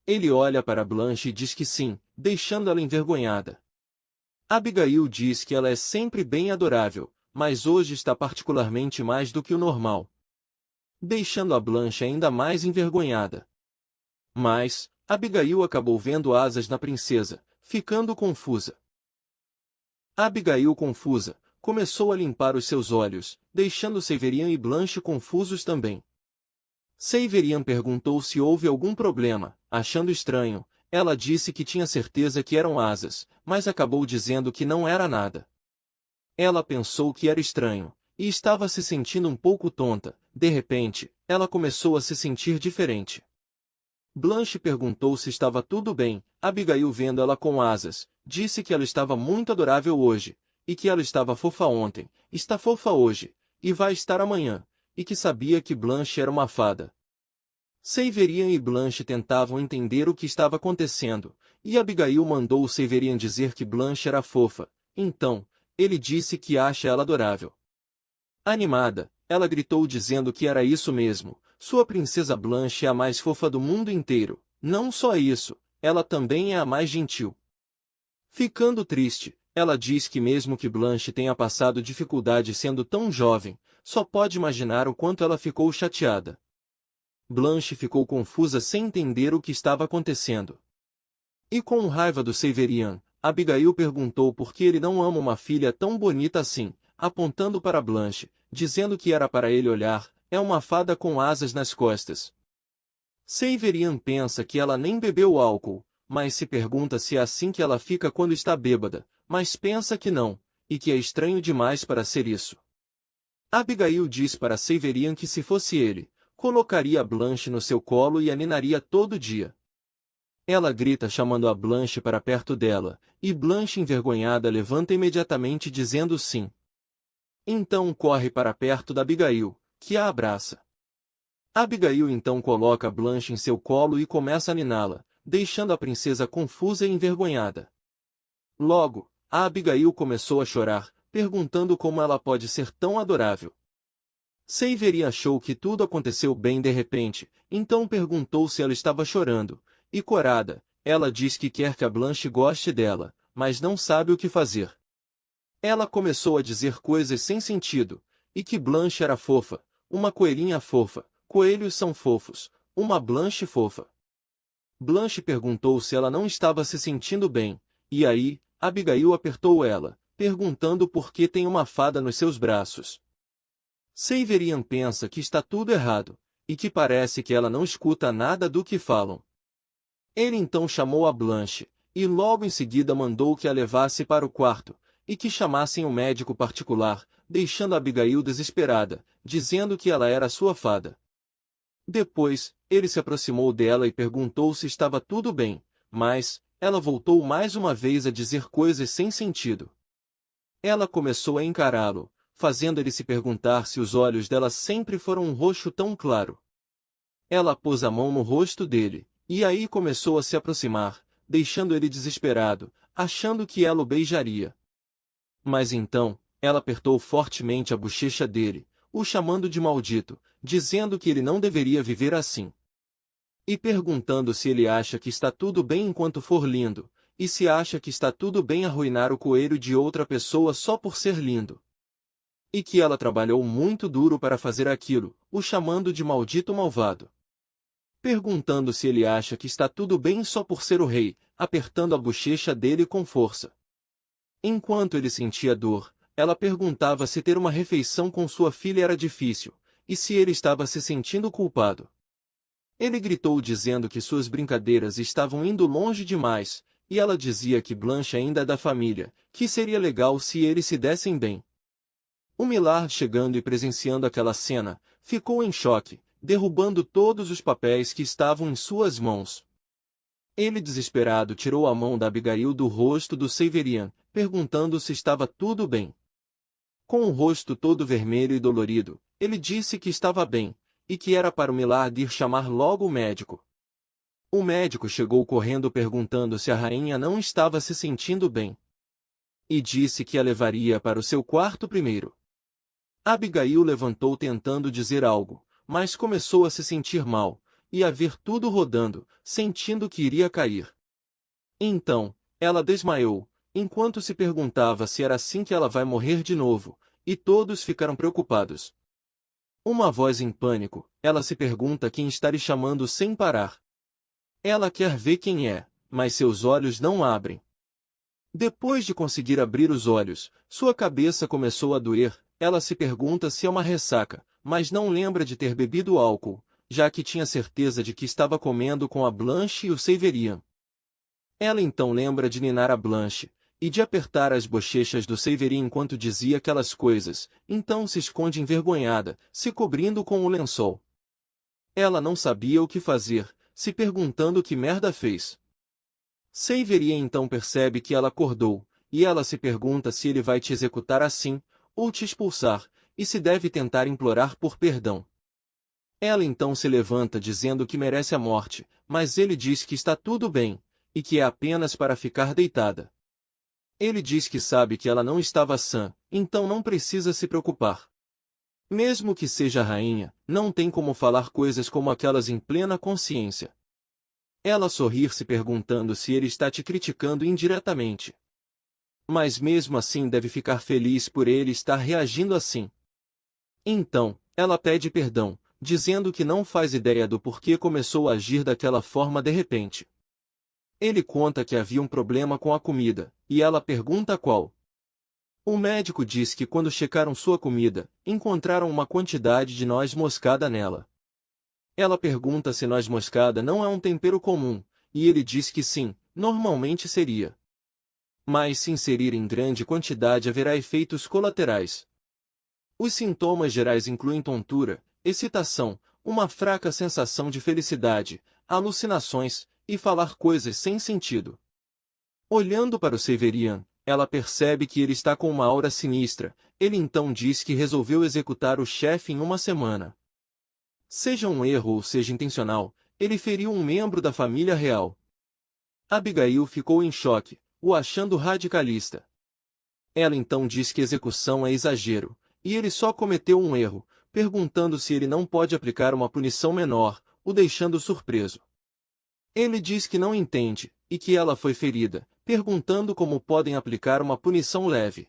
Ele olha para Blanche e diz que sim, deixando ela envergonhada. Abigail diz que ela é sempre bem adorável, mas hoje está particularmente mais do que o normal, deixando a Blanche ainda mais envergonhada. Mas, Abigail acabou vendo asas na princesa, ficando confusa. Abigail, confusa, começou a limpar os seus olhos, deixando Severian e Blanche confusos também. Severian perguntou se houve algum problema. Achando estranho, ela disse que tinha certeza que eram asas, mas acabou dizendo que não era nada. Ela pensou que era estranho, e estava se sentindo um pouco tonta. De repente, ela começou a se sentir diferente. Blanche perguntou se estava tudo bem. Abigail, vendo ela com asas, disse que ela estava muito adorável hoje, e que ela estava fofa ontem, está fofa hoje, e vai estar amanhã, e que sabia que Blanche era uma fada. Severian e Blanche tentavam entender o que estava acontecendo, e Abigail mandou Severian dizer que Blanche era fofa. Então, ele disse que acha ela adorável. Animada, ela gritou dizendo que era isso mesmo, sua princesa Blanche é a mais fofa do mundo inteiro. Não só isso, ela também é a mais gentil. Ficando triste, ela diz que mesmo que Blanche tenha passado dificuldade sendo tão jovem, só pode imaginar o quanto ela ficou chateada. Blanche ficou confusa sem entender o que estava acontecendo. E com raiva do Severian, Abigail perguntou por que ele não ama uma filha tão bonita assim, apontando para Blanche, dizendo que era para ele olhar, é uma fada com asas nas costas. Severian pensa que ela nem bebeu álcool, mas se pergunta se é assim que ela fica quando está bêbada, mas pensa que não, e que é estranho demais para ser isso. Abigail diz para Severian que se fosse ele, colocaria a Blanche no seu colo e a ninaria todo dia. Ela grita chamando a Blanche para perto dela, e Blanche, envergonhada, levanta imediatamente dizendo sim. Então corre para perto da Abigail, que a abraça. Abigail então coloca Blanche em seu colo e começa a niná-la, deixando a princesa confusa e envergonhada. Logo, a Abigail começou a chorar, perguntando como ela pode ser tão adorável. Severian achou que tudo aconteceu bem de repente, então perguntou se ela estava chorando, e corada, ela diz que quer que a Blanche goste dela, mas não sabe o que fazer. Ela começou a dizer coisas sem sentido, e que Blanche era fofa, uma coelhinha fofa, coelhos são fofos, uma Blanche fofa. Blanche perguntou se ela não estava se sentindo bem, e aí, Abigail apertou ela, perguntando por que tem uma fada nos seus braços. Severian pensa que está tudo errado, e que parece que ela não escuta nada do que falam. Ele então chamou a Blanche, e logo em seguida mandou que a levasse para o quarto, e que chamassem um médico particular, deixando Abigail desesperada, dizendo que ela era sua fada. Depois, ele se aproximou dela e perguntou se estava tudo bem, mas ela voltou mais uma vez a dizer coisas sem sentido. Ela começou a encará-lo, fazendo ele se perguntar se os olhos dela sempre foram um roxo tão claro. Ela pôs a mão no rosto dele, e aí começou a se aproximar, deixando ele desesperado, achando que ela o beijaria. Mas então, ela apertou fortemente a bochecha dele, o chamando de maldito, dizendo que ele não deveria viver assim. E perguntando se ele acha que está tudo bem enquanto for lindo, e se acha que está tudo bem arruinar o coelho de outra pessoa só por ser lindo. E que ela trabalhou muito duro para fazer aquilo, o chamando de maldito malvado. Perguntando se ele acha que está tudo bem só por ser o rei, apertando a bochecha dele com força. Enquanto ele sentia dor, ela perguntava se ter uma refeição com sua filha era difícil, e se ele estava se sentindo culpado. Ele gritou dizendo que suas brincadeiras estavam indo longe demais, e ela dizia que Blanche ainda é da família, que seria legal se eles se dessem bem. O Millard, chegando e presenciando aquela cena, ficou em choque, derrubando todos os papéis que estavam em suas mãos. Ele, desesperado, tirou a mão da Abigail do rosto do Severian, perguntando se estava tudo bem. Com o rosto todo vermelho e dolorido, ele disse que estava bem, e que era para o Millard ir chamar logo o médico. O médico chegou correndo perguntando se a rainha não estava se sentindo bem. E disse que a levaria para o seu quarto primeiro. Abigail levantou tentando dizer algo, mas começou a se sentir mal, e a ver tudo rodando, sentindo que iria cair. Então, ela desmaiou, enquanto se perguntava se era assim que ela vai morrer de novo, e todos ficaram preocupados. Uma voz em pânico, ela se pergunta quem está lhe chamando sem parar. Ela quer ver quem é, mas seus olhos não abrem. Depois de conseguir abrir os olhos, sua cabeça começou a doer, ela se pergunta se é uma ressaca, mas não lembra de ter bebido álcool, já que tinha certeza de que estava comendo com a Blanche e o Severian. Ela então lembra de ninar a Blanche, e de apertar as bochechas do Severian enquanto dizia aquelas coisas, então se esconde envergonhada, se cobrindo com o lençol. Ela não sabia o que fazer, se perguntando que merda fez. Severian então percebe que ela acordou, e ela se pergunta se ele vai te executar assim, ou te expulsar, e se deve tentar implorar por perdão. Ela então se levanta dizendo que merece a morte, mas ele diz que está tudo bem, e que é apenas para ficar deitada. Ele diz que sabe que ela não estava sã, então não precisa se preocupar. Mesmo que seja rainha, não tem como falar coisas como aquelas em plena consciência. Ela sorri se perguntando se ele está te criticando indiretamente. Mas mesmo assim deve ficar feliz por ele estar reagindo assim. Então, ela pede perdão, dizendo que não faz ideia do porquê começou a agir daquela forma de repente. Ele conta que havia um problema com a comida, e ela pergunta qual. O médico diz que quando checaram sua comida, encontraram uma quantidade de noz moscada nela. Ela pergunta se noz moscada não é um tempero comum, e ele diz que sim, normalmente seria. Mas se inserir em grande quantidade haverá efeitos colaterais. Os sintomas gerais incluem tontura, excitação, uma fraca sensação de felicidade, alucinações, e falar coisas sem sentido. Olhando para o Severian, ela percebe que ele está com uma aura sinistra, ele então diz que resolveu executar o chefe em uma semana. Seja um erro ou seja intencional, ele feriu um membro da família real. Abigail ficou em choque, o achando radicalista. Ela então diz que execução é exagero, e ele só cometeu um erro, perguntando se ele não pode aplicar uma punição menor, o deixando surpreso. Ele diz que não entende, e que ela foi ferida, perguntando como podem aplicar uma punição leve.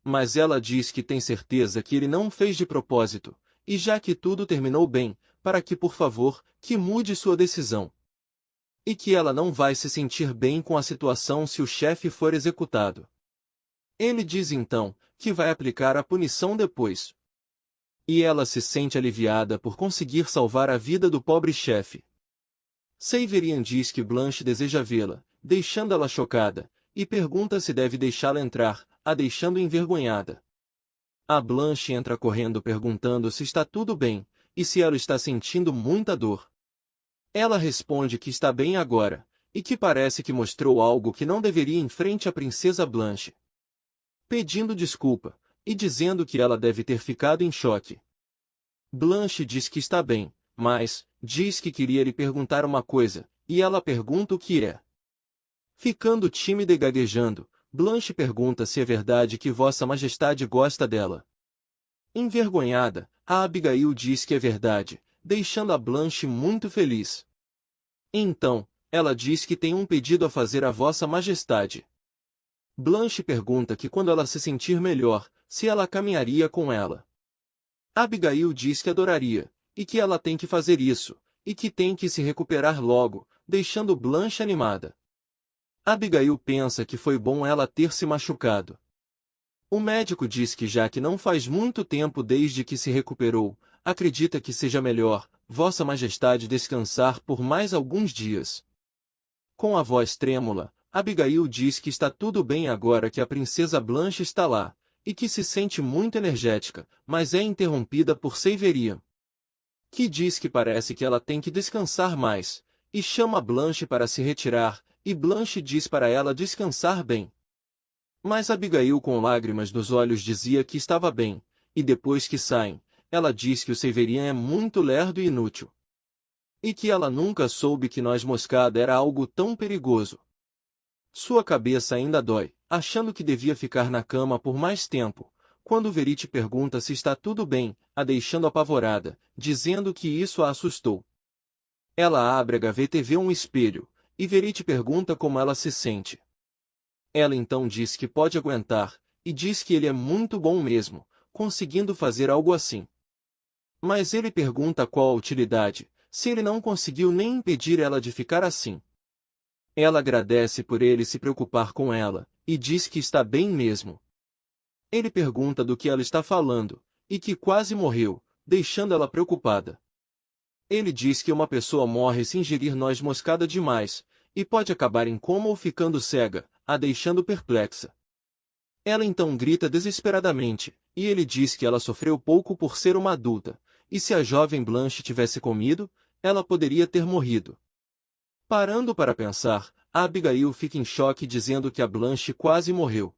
Mas ela diz que tem certeza que ele não fez de propósito, e já que tudo terminou bem, para que por favor, que mude sua decisão. E que ela não vai se sentir bem com a situação se o chefe for executado. Ele diz então, que vai aplicar a punição depois. E ela se sente aliviada por conseguir salvar a vida do pobre chefe. Severian diz que Blanche deseja vê-la, deixando-a chocada, e pergunta se deve deixá-la entrar, a deixando envergonhada. A Blanche entra correndo perguntando se está tudo bem, e se ela está sentindo muita dor. Ela responde que está bem agora, e que parece que mostrou algo que não deveria em frente à princesa Blanche. Pedindo desculpa, e dizendo que ela deve ter ficado em choque. Blanche diz que está bem, mas diz que queria lhe perguntar uma coisa, e ela pergunta o que é. Ficando tímida e gaguejando, Blanche pergunta se é verdade que Vossa Majestade gosta dela. Envergonhada, a Abigail diz que é verdade, deixando a Blanche muito feliz. Então, ela diz que tem um pedido a fazer a Vossa Majestade. Blanche pergunta que quando ela se sentir melhor, se ela caminharia com ela. Abigail diz que adoraria, e que ela tem que fazer isso, e que tem que se recuperar logo, deixando Blanche animada. Abigail pensa que foi bom ela ter se machucado. O médico diz que já que não faz muito tempo desde que se recuperou, acredita que seja melhor, Vossa Majestade descansar por mais alguns dias. Com a voz trêmula, Abigail diz que está tudo bem agora que a princesa Blanche está lá, e que se sente muito energética, mas é interrompida por Severian, que diz que parece que ela tem que descansar mais, e chama Blanche para se retirar, e Blanche diz para ela descansar bem. Mas Abigail com lágrimas nos olhos dizia que estava bem, e depois que saem, ela diz que o Severian é muito lerdo e inútil. E que ela nunca soube que noz moscada era algo tão perigoso. Sua cabeça ainda dói, achando que devia ficar na cama por mais tempo, quando Verite pergunta se está tudo bem, a deixando apavorada, dizendo que isso a assustou. Ela abre a gaveta e vê um espelho, e Verite pergunta como ela se sente. Ela então diz que pode aguentar, e diz que ele é muito bom mesmo, conseguindo fazer algo assim. Mas ele pergunta qual a utilidade, se ele não conseguiu nem impedir ela de ficar assim. Ela agradece por ele se preocupar com ela, e diz que está bem mesmo. Ele pergunta do que ela está falando, e que quase morreu, deixando ela preocupada. Ele diz que uma pessoa morre se ingerir noz moscada demais, e pode acabar em coma ou ficando cega, a deixando perplexa. Ela então grita desesperadamente, e ele diz que ela sofreu pouco por ser uma adulta, e se a jovem Blanche tivesse comido, ela poderia ter morrido. Parando para pensar, a Abigail fica em choque dizendo que a Blanche quase morreu.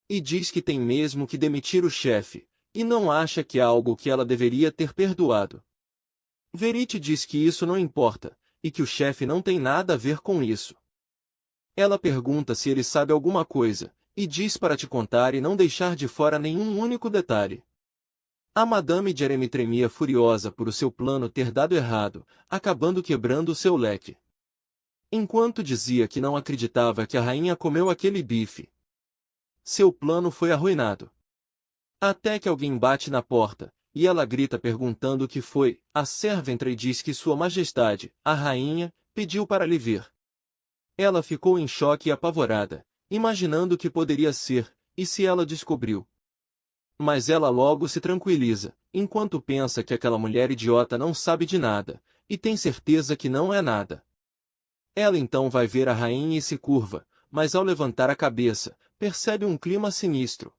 E diz que tem mesmo que demitir o chefe, e não acha que é algo que ela deveria ter perdoado. Verity diz que isso não importa, e que o chefe não tem nada a ver com isso. Ela pergunta se ele sabe alguma coisa, e diz para te contar e não deixar de fora nenhum único detalhe. A Madame Jeremy tremia furiosa por o seu plano ter dado errado, acabando quebrando o seu leque. Enquanto dizia que não acreditava que a rainha comeu aquele bife, seu plano foi arruinado. Até que alguém bate na porta, e ela grita perguntando o que foi. A serva entra e diz que Sua Majestade, a rainha, pediu para lhe ver. Ela ficou em choque e apavorada, imaginando o que poderia ser, e se ela descobriu. Mas ela logo se tranquiliza, enquanto pensa que aquela mulher idiota não sabe de nada, e tem certeza que não é nada. Ela então vai ver a rainha e se curva, mas ao levantar a cabeça, percebe um clima sinistro.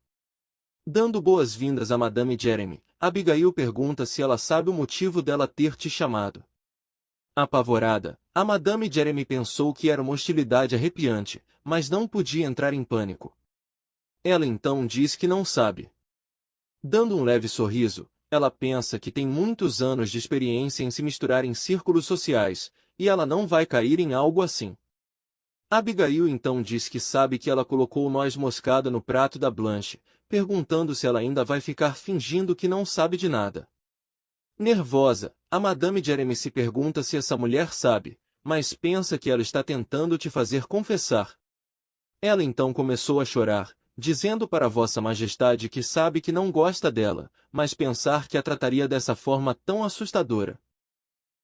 Dando boas-vindas a Madame Jeremy, Abigail pergunta se ela sabe o motivo dela ter te chamado. Apavorada, a Madame Jeremy pensou que era uma hostilidade arrepiante, mas não podia entrar em pânico. Ela então diz que não sabe. Dando um leve sorriso, ela pensa que tem muitos anos de experiência em se misturar em círculos sociais, e ela não vai cair em algo assim. Abigail então diz que sabe que ela colocou noz moscada no prato da Blanche, perguntando se ela ainda vai ficar fingindo que não sabe de nada. Nervosa, a Madame Jeremy se pergunta se essa mulher sabe, mas pensa que ela está tentando te fazer confessar. Ela então começou a chorar, dizendo para Vossa Majestade que sabe que não gosta dela, mas pensar que a trataria dessa forma tão assustadora.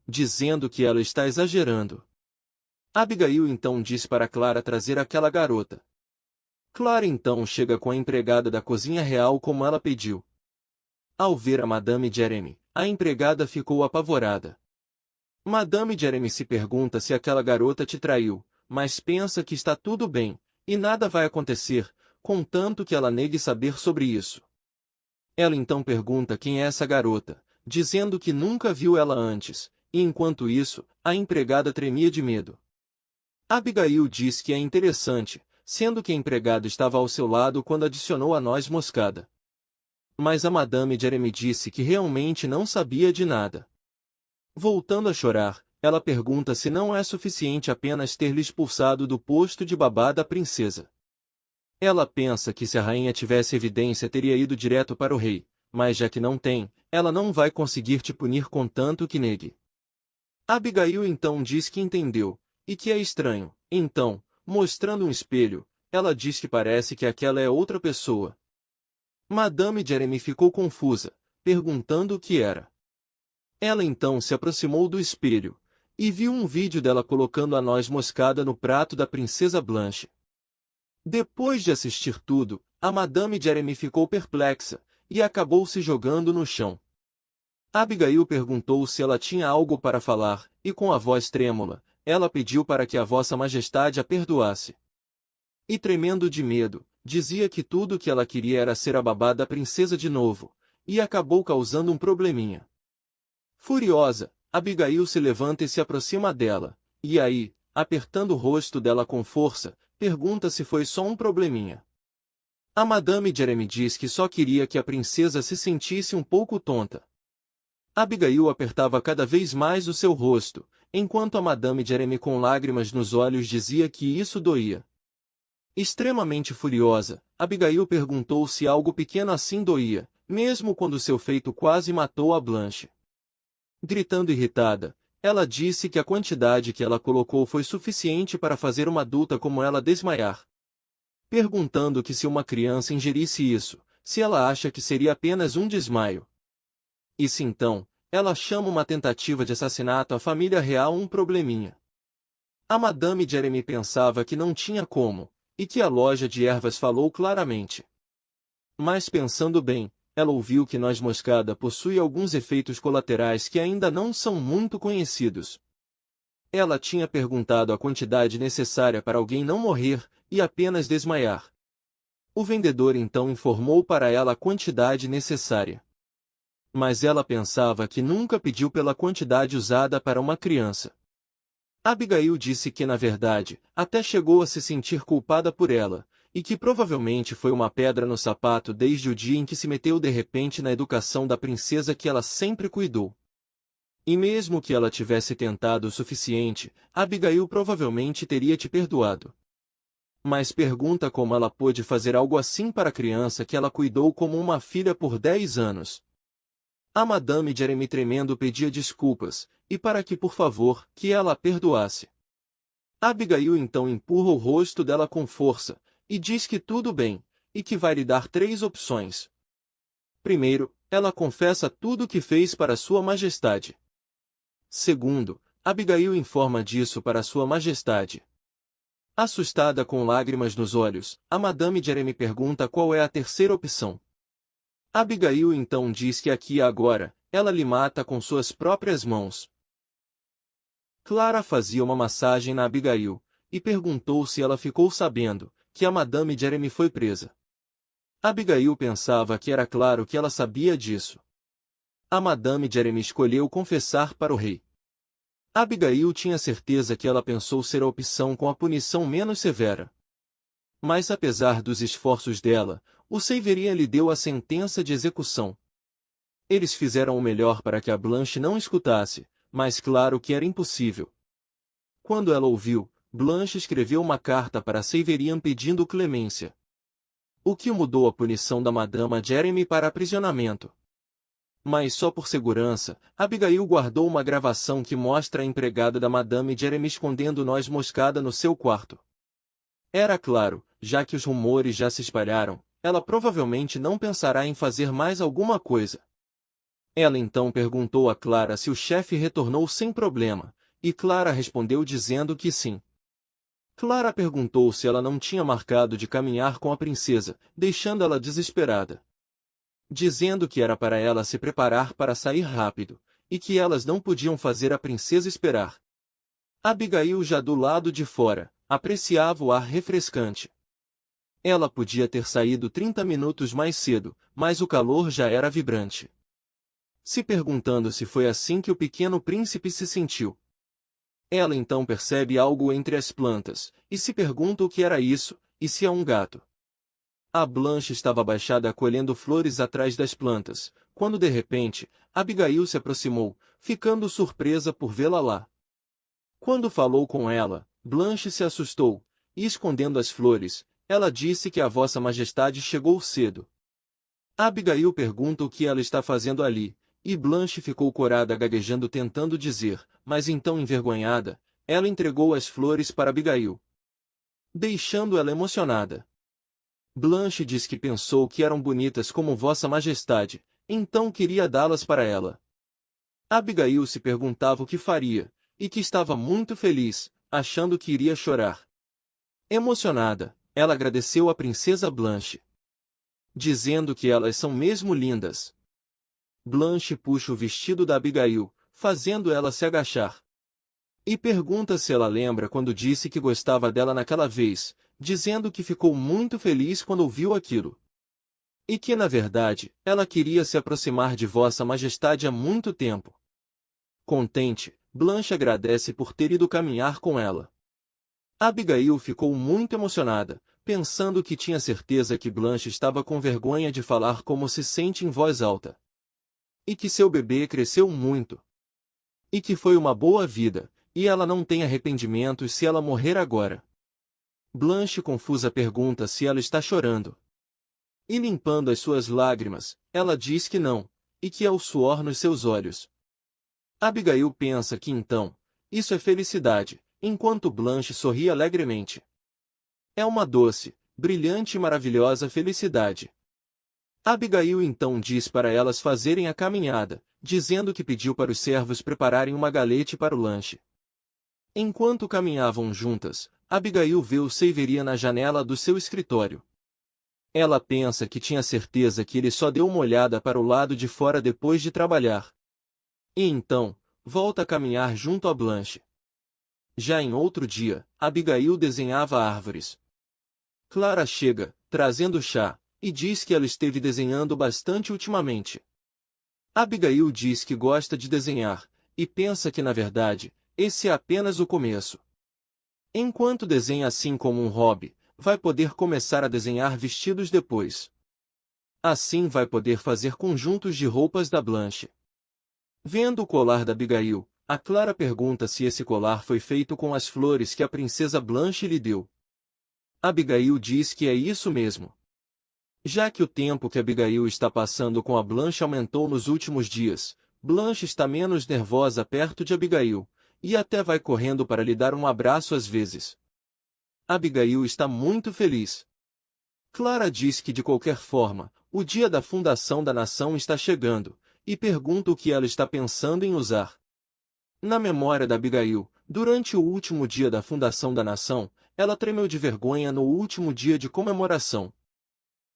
Dizendo que ela está exagerando. Abigail então diz para Clara trazer aquela garota. Clara então chega com a empregada da cozinha real como ela pediu. Ao ver a Madame Jeremy, a empregada ficou apavorada. Madame Jeremy se pergunta se aquela garota te traiu, mas pensa que está tudo bem, e nada vai acontecer, contanto que ela negue saber sobre isso. Ela então pergunta quem é essa garota, dizendo que nunca viu ela antes, e enquanto isso, a empregada tremia de medo. Abigail diz que é interessante, sendo que a empregada estava ao seu lado quando adicionou a noz moscada. Mas a Madame Jeremy disse que realmente não sabia de nada. Voltando a chorar, ela pergunta se não é suficiente apenas ter lhe expulsado do posto de babá da princesa. Ela pensa que se a rainha tivesse evidência teria ido direto para o rei, mas já que não tem, ela não vai conseguir te punir contanto que negue. Abigail então diz que entendeu, e que é estranho. Então, mostrando um espelho, ela diz que parece que aquela é outra pessoa. Madame Jeremy ficou confusa, perguntando o que era. Ela então se aproximou do espelho, e viu um vídeo dela colocando a noz moscada no prato da princesa Blanche. Depois de assistir tudo, a Madame Jeremy ficou perplexa, e acabou se jogando no chão. Abigail perguntou se ela tinha algo para falar, e com a voz trêmula, ela pediu para que a Vossa Majestade a perdoasse. E tremendo de medo, dizia que tudo o que ela queria era ser a babá da princesa de novo, e acabou causando um probleminha. Furiosa, Abigail se levanta e se aproxima dela, e aí, apertando o rosto dela com força, pergunta se foi só um probleminha. A Madame Jeremy diz que só queria que a princesa se sentisse um pouco tonta. Abigail apertava cada vez mais o seu rosto, enquanto a Madame Jeremy com lágrimas nos olhos dizia que isso doía. Extremamente furiosa, Abigail perguntou se algo pequeno assim doía, mesmo quando seu feito quase matou a Blanche. Gritando irritada, ela disse que a quantidade que ela colocou foi suficiente para fazer uma adulta como ela desmaiar. perguntando que se uma criança ingerisse isso, se ela acha que seria apenas um desmaio. E se então, ela chama uma tentativa de assassinato à família real um probleminha. A Madame Jeremy pensava que não tinha como, e que a loja de ervas falou claramente. Mas pensando bem, ela ouviu que noz moscada possui alguns efeitos colaterais que ainda não são muito conhecidos. Ela tinha perguntado a quantidade necessária para alguém não morrer e apenas desmaiar. O vendedor então informou para ela a quantidade necessária. Mas ela pensava que nunca pediu pela quantidade usada para uma criança. Abigail disse que, na verdade, até chegou a se sentir culpada por ela, e que provavelmente foi uma pedra no sapato desde o dia em que se meteu de repente na educação da princesa que ela sempre cuidou. E mesmo que ela tivesse tentado o suficiente, Abigail provavelmente teria te perdoado. Mas pergunta como ela pôde fazer algo assim para a criança que ela cuidou como uma filha por 10 anos. A Madame Jeremy tremendo pedia desculpas, e para que por favor, que ela a perdoasse. Abigail então empurra o rosto dela com força, e diz que tudo bem, e que vai lhe dar 3 opções. Primeiro, ela confessa tudo o que fez para Sua Majestade. Segundo, Abigail informa disso para Sua Majestade. Assustada com lágrimas nos olhos, a Madame Jeremy pergunta qual é a terceira opção. Abigail então diz que aqui e agora, ela lhe mata com suas próprias mãos. Clara fazia uma massagem na Abigail, e perguntou se ela ficou sabendo que a Madame Jeremy foi presa. Abigail pensava que era claro que ela sabia disso. A Madame Jeremy escolheu confessar para o rei. Abigail tinha certeza que ela pensou ser a opção com a punição menos severa. Mas apesar dos esforços dela, o Severian lhe deu a sentença de execução. Eles fizeram o melhor para que a Blanche não escutasse, mas claro que era impossível. Quando ela ouviu, Blanche escreveu uma carta para Severian pedindo clemência. O que mudou a punição da Madama Jeremy para aprisionamento. Mas só por segurança, Abigail guardou uma gravação que mostra a empregada da Madame Jeremy escondendo noz moscada no seu quarto. Era claro, já que os rumores já se espalharam, ela provavelmente não pensará em fazer mais alguma coisa. Ela então perguntou a Clara se o chefe retornou sem problema, e Clara respondeu dizendo que sim. Clara perguntou se ela não tinha marcado de caminhar com a princesa, deixando ela desesperada. Dizendo que era para ela se preparar para sair rápido, e que elas não podiam fazer a princesa esperar. Abigail já do lado de fora, apreciava o ar refrescante. Ela podia ter saído 30 minutos mais cedo, mas o calor já era vibrante. Se perguntando se foi assim que o pequeno príncipe se sentiu. Ela então percebe algo entre as plantas, e se pergunta o que era isso, e se é um gato. A Blanche estava abaixada colhendo flores atrás das plantas, quando de repente, Abigail se aproximou, ficando surpresa por vê-la lá. Quando falou com ela, Blanche se assustou, e escondendo as flores, ela disse que a Vossa Majestade chegou cedo. Abigail pergunta o que ela está fazendo ali, e Blanche ficou corada gaguejando tentando dizer, mas então envergonhada, ela entregou as flores para Abigail, deixando ela emocionada. Blanche diz que pensou que eram bonitas como Vossa Majestade, então queria dá-las para ela. Abigail se perguntava o que faria, e que estava muito feliz, achando que iria chorar. Emocionada, ela agradeceu à princesa Blanche, dizendo que elas são mesmo lindas. Blanche puxa o vestido da Abigail, fazendo ela se agachar. E pergunta se ela lembra quando disse que gostava dela naquela vez, dizendo que ficou muito feliz quando ouviu aquilo. E que, na verdade, ela queria se aproximar de Vossa Majestade há muito tempo. Contente, Blanche agradece por ter ido caminhar com ela. Abigail ficou muito emocionada, pensando que tinha certeza que Blanche estava com vergonha de falar como se sente em voz alta. E que seu bebê cresceu muito. E que foi uma boa vida, e ela não tem arrependimentos se ela morrer agora. Blanche confusa pergunta se ela está chorando. E limpando as suas lágrimas, ela diz que não, e que há o suor nos seus olhos. Abigail pensa que então, isso é felicidade, enquanto Blanche sorri alegremente. É uma doce, brilhante e maravilhosa felicidade. Abigail então diz para elas fazerem a caminhada, dizendo que pediu para os servos prepararem uma galete para o lanche. Enquanto caminhavam juntas, Abigail vê o Severian na janela do seu escritório. Ela pensa que tinha certeza que ele só deu uma olhada para o lado de fora depois de trabalhar. E então, volta a caminhar junto a Blanche. Já em outro dia, Abigail desenhava árvores. Clara chega, trazendo chá, e diz que ela esteve desenhando bastante ultimamente. Abigail diz que gosta de desenhar, e pensa que na verdade, esse é apenas o começo. Enquanto desenha assim como um hobby, vai poder começar a desenhar vestidos depois. Assim vai poder fazer conjuntos de roupas da Blanche. Vendo o colar da Abigail, a Clara pergunta se esse colar foi feito com as flores que a princesa Blanche lhe deu. Abigail diz que é isso mesmo. Já que o tempo que Abigail está passando com a Blanche aumentou nos últimos dias, Blanche está menos nervosa perto de Abigail, e até vai correndo para lhe dar um abraço às vezes. Abigail está muito feliz. Clara diz que de qualquer forma, o dia da fundação da nação está chegando, e pergunta o que ela está pensando em usar. Na memória da Abigail, durante o último dia da fundação da nação, ela tremeu de vergonha no último dia de comemoração.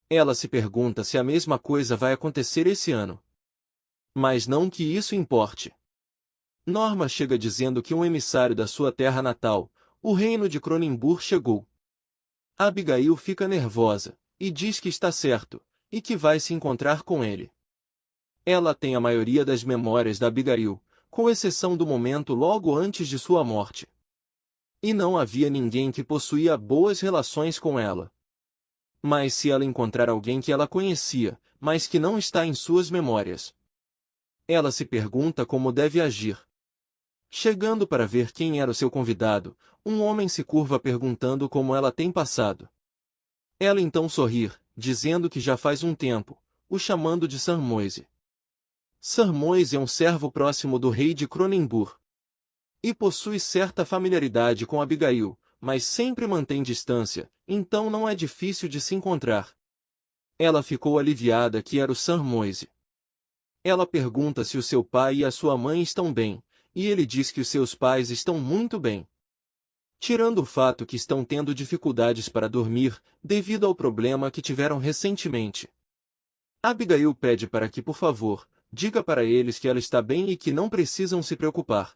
Ela se pergunta se a mesma coisa vai acontecer esse ano. Mas não que isso importe. Norma chega dizendo que um emissário da sua terra natal, o reino de Cronenburg, chegou. Abigail fica nervosa, e diz que está certo, e que vai se encontrar com ele. Ela tem a maioria das memórias da Abigail, com exceção do momento logo antes de sua morte. E não havia ninguém que possuía boas relações com ela. Mas se ela encontrar alguém que ela conhecia, mas que não está em suas memórias, ela se pergunta como deve agir. Chegando para ver quem era o seu convidado, um homem se curva perguntando como ela tem passado. Ela então sorri, dizendo que já faz um tempo, o chamando de Sir Moise. Sir Moise é um servo próximo do rei de Cronenburg. E possui certa familiaridade com Abigail, mas sempre mantém distância, então não é difícil de se encontrar. Ela ficou aliviada que era o Sir Moise. Ela pergunta se o seu pai e a sua mãe estão bem, e ele diz que os seus pais estão muito bem. Tirando o fato que estão tendo dificuldades para dormir, devido ao problema que tiveram recentemente. Abigail pede para que, por favor, diga para eles que ela está bem e que não precisam se preocupar.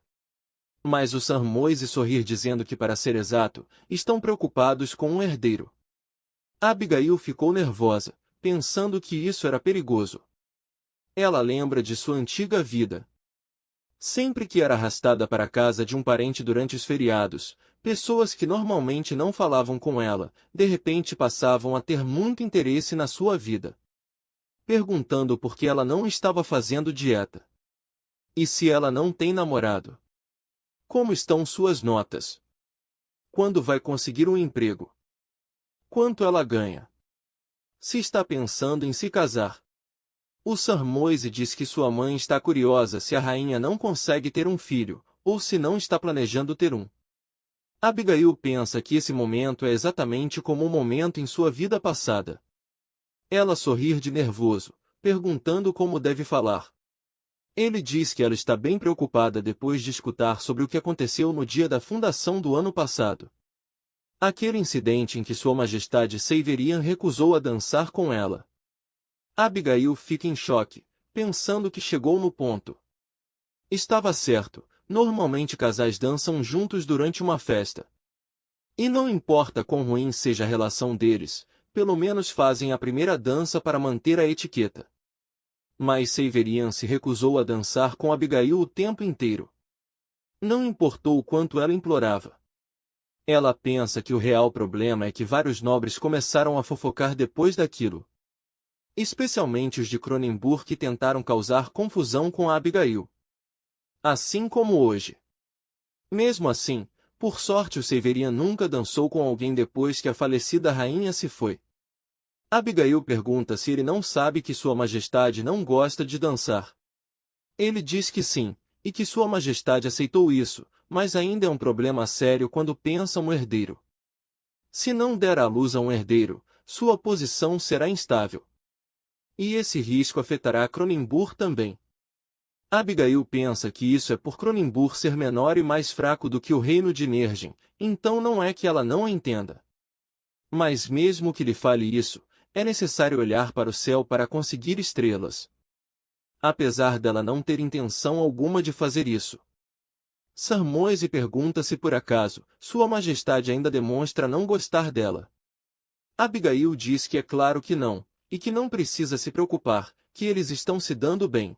Mas o Sir Moise sorri dizendo que, para ser exato, estão preocupados com um herdeiro. Abigail ficou nervosa, pensando que isso era perigoso. Ela lembra de sua antiga vida. Sempre que era arrastada para a casa de um parente durante os feriados, pessoas que normalmente não falavam com ela, de repente passavam a ter muito interesse na sua vida. Perguntando por que ela não estava fazendo dieta. E se ela não tem namorado? Como estão suas notas? Quando vai conseguir um emprego? Quanto ela ganha? Se está pensando em se casar? O Sir Moise diz que sua mãe está curiosa se a rainha não consegue ter um filho, ou se não está planejando ter um. Abigail pensa que esse momento é exatamente como um momento em sua vida passada. Ela sorri de nervoso, perguntando como deve falar. Ele diz que ela está bem preocupada depois de escutar sobre o que aconteceu no dia da fundação do ano passado. Aquele incidente em que Sua Majestade Severian recusou a dançar com ela. Abigail fica em choque, pensando que chegou no ponto. Estava certo, normalmente casais dançam juntos durante uma festa. E não importa quão ruim seja a relação deles, pelo menos fazem a primeira dança para manter a etiqueta. Mas Severian se recusou a dançar com Abigail o tempo inteiro. Não importou o quanto ela implorava. Ela pensa que o real problema é que vários nobres começaram a fofocar depois daquilo. Especialmente os de Cronenburg que tentaram causar confusão com a Abigail. Assim como hoje. Mesmo assim, por sorte o Severian nunca dançou com alguém depois que a falecida rainha se foi. Abigail pergunta se ele não sabe que Sua Majestade não gosta de dançar. Ele diz que sim, e que Sua Majestade aceitou isso, mas ainda é um problema sério quando pensa um herdeiro. Se não der à luz a um herdeiro, sua posição será instável. E esse risco afetará Cronenburg também. Abigail pensa que isso é por Cronenburg ser menor e mais fraco do que o reino de Nergen, então não é que ela não a entenda. Mas mesmo que lhe fale isso, é necessário olhar para o céu para conseguir estrelas. Apesar dela não ter intenção alguma de fazer isso. Sir Moise pergunta se por acaso, Sua Majestade ainda demonstra não gostar dela. Abigail diz que é claro que não, e que não precisa se preocupar, que eles estão se dando bem.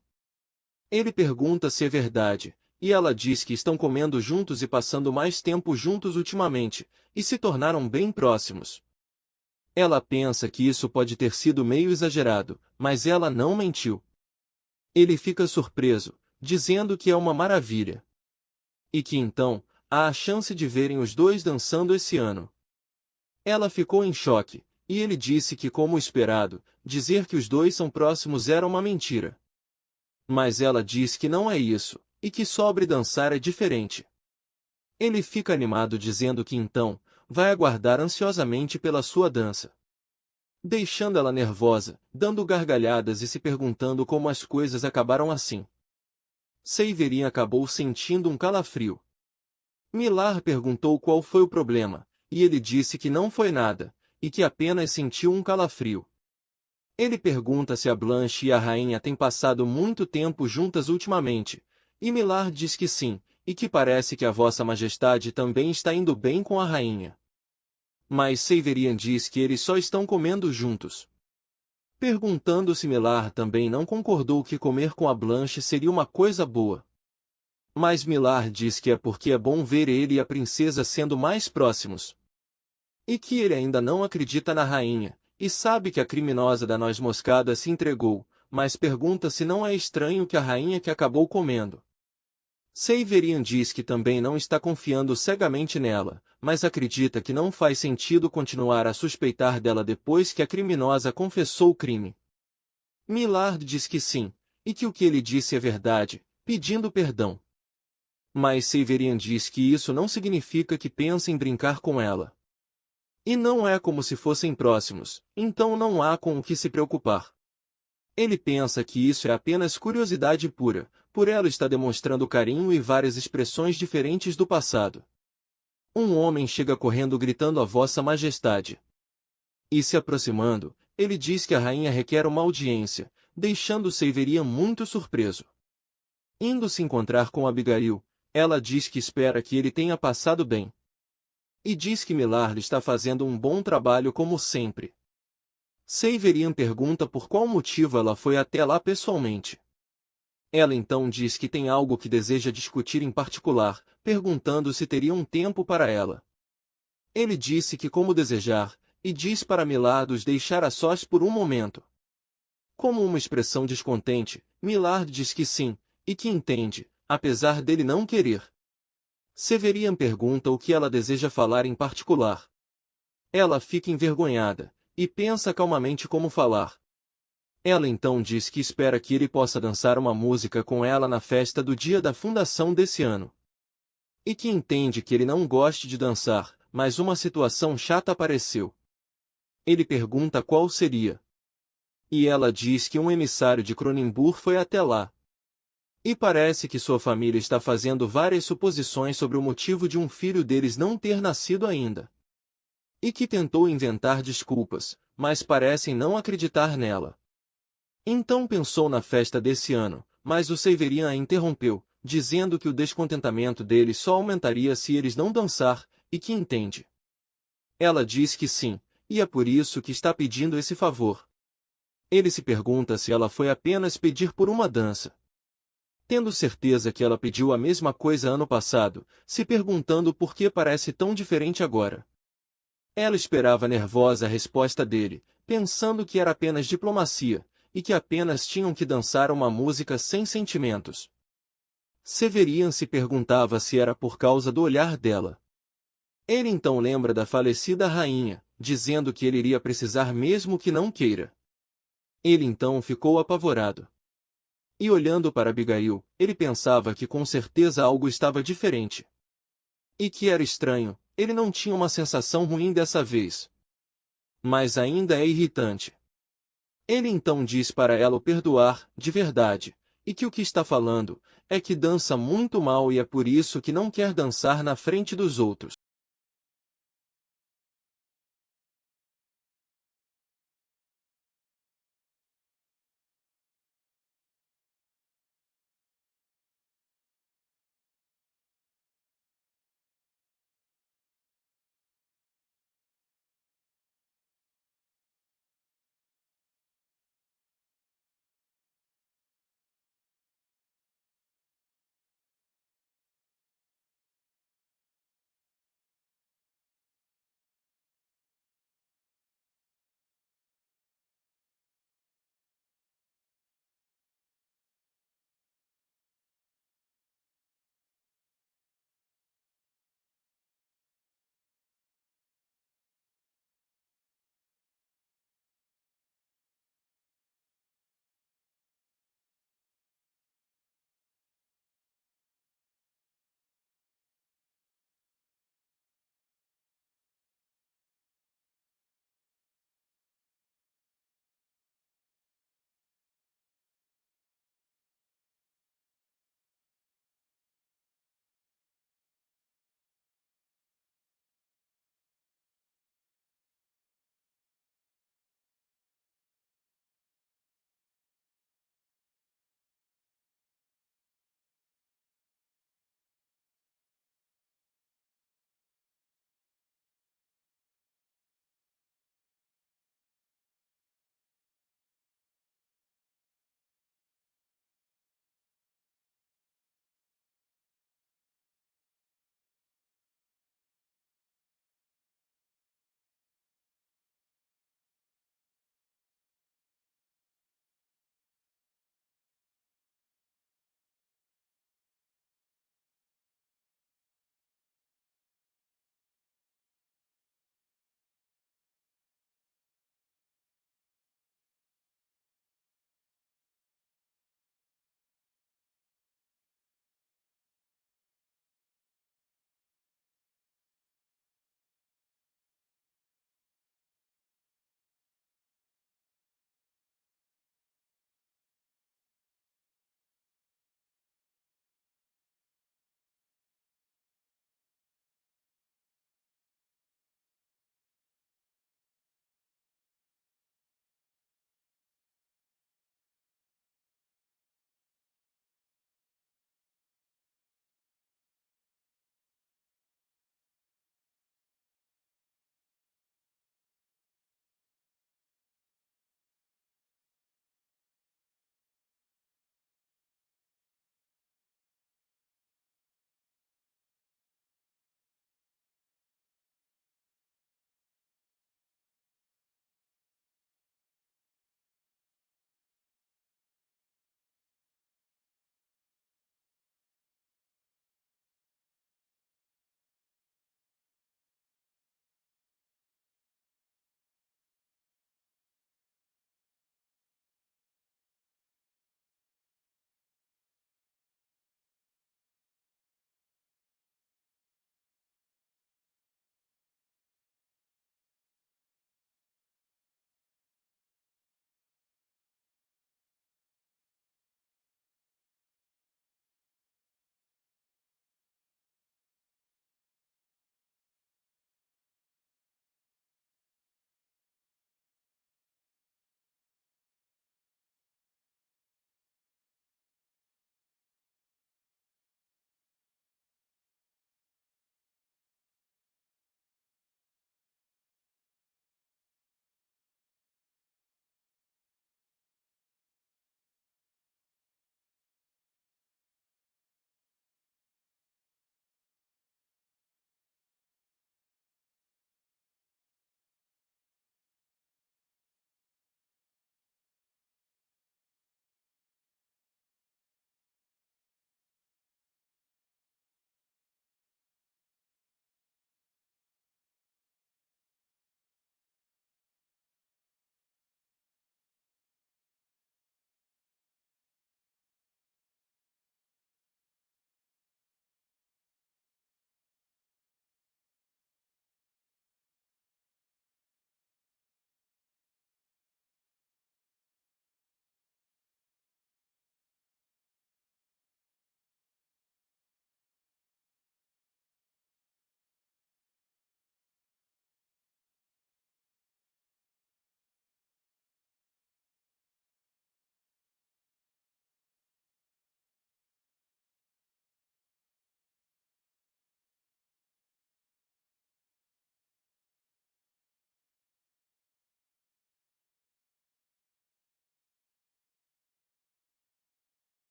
Ele pergunta se é verdade, e ela diz que estão comendo juntos e passando mais tempo juntos ultimamente, e se tornaram bem próximos. Ela pensa que isso pode ter sido meio exagerado, mas ela não mentiu. Ele fica surpreso, dizendo que é uma maravilha. E que então, há a chance de verem os dois dançando esse ano. Ela ficou em choque, e ele disse que, como esperado, dizer que os dois são próximos era uma mentira. Mas ela diz que não é isso, e que sobre dançar é diferente. Ele fica animado dizendo que então, vai aguardar ansiosamente pela sua dança. Deixando ela nervosa, dando gargalhadas e se perguntando como as coisas acabaram assim. Severin acabou sentindo um calafrio. Millar perguntou qual foi o problema, e ele disse que não foi nada, e que apenas sentiu um calafrio. Ele pergunta se a Blanche e a rainha têm passado muito tempo juntas ultimamente, e Millar diz que sim, e que parece que a Vossa Majestade também está indo bem com a rainha. Mas Severin diz que eles só estão comendo juntos. Perguntando se Millar também não concordou que comer com a Blanche seria uma coisa boa. Mas Millar diz que é porque é bom ver ele e a princesa sendo mais próximos. E que ele ainda não acredita na rainha, e sabe que a criminosa da noz moscada se entregou, mas pergunta se não é estranho que a rainha que acabou comendo. Severin diz que também não está confiando cegamente nela, mas acredita que não faz sentido continuar a suspeitar dela depois que a criminosa confessou o crime. Millard diz que sim, e que o que ele disse é verdade, pedindo perdão. Mas Severin diz que isso não significa que pensa em brincar com ela. E não é como se fossem próximos, então não há com o que se preocupar. Ele pensa que isso é apenas curiosidade pura, por ela estar demonstrando carinho e várias expressões diferentes do passado. Um homem chega correndo gritando a Vossa Majestade. E se aproximando, ele diz que a rainha requer uma audiência, deixando Severin muito surpreso. Indo se encontrar com Abigail, ela diz que espera que ele tenha passado bem. E diz que Millar está fazendo um bom trabalho como sempre. Severin pergunta por qual motivo ela foi até lá pessoalmente. Ela então diz que tem algo que deseja discutir em particular, perguntando se teria um tempo para ela. Ele disse que como desejar, e diz para Millar os deixar a sós por um momento. Como uma expressão descontente, Millar diz que sim, e que entende, apesar dele não querer. Severin pergunta o que ela deseja falar em particular. Ela fica envergonhada, e pensa calmamente como falar. Ela então diz que espera que ele possa dançar uma música com ela na festa do dia da fundação desse ano. E que entende que ele não goste de dançar, mas uma situação chata apareceu. Ele pergunta qual seria. E ela diz que um emissário de Cronenburg foi até lá. E parece que sua família está fazendo várias suposições sobre o motivo de um filho deles não ter nascido ainda. E que tentou inventar desculpas, mas parecem não acreditar nela. Então pensou na festa desse ano, mas o Severin a interrompeu, dizendo que o descontentamento deles só aumentaria se eles não dançar, e que entende. Ela diz que sim, e é por isso que está pedindo esse favor. Ele se pergunta se ela foi apenas pedir por uma dança. Tendo certeza que ela pediu a mesma coisa ano passado, se perguntando por que parece tão diferente agora. Ela esperava nervosa a resposta dele, pensando que era apenas diplomacia, e que apenas tinham que dançar uma música sem sentimentos. Severin se perguntava se era por causa do olhar dela. Ele então lembra da falecida rainha, dizendo que ele iria precisar mesmo que não queira. Ele então ficou apavorado. E olhando para Abigail, ele pensava que com certeza algo estava diferente. E que era estranho, Ele não tinha uma sensação ruim dessa vez. Mas ainda é irritante. Ele então diz para ela o perdoar, de verdade, e que o que está falando é que dança muito mal e é por isso que não quer dançar na frente dos outros.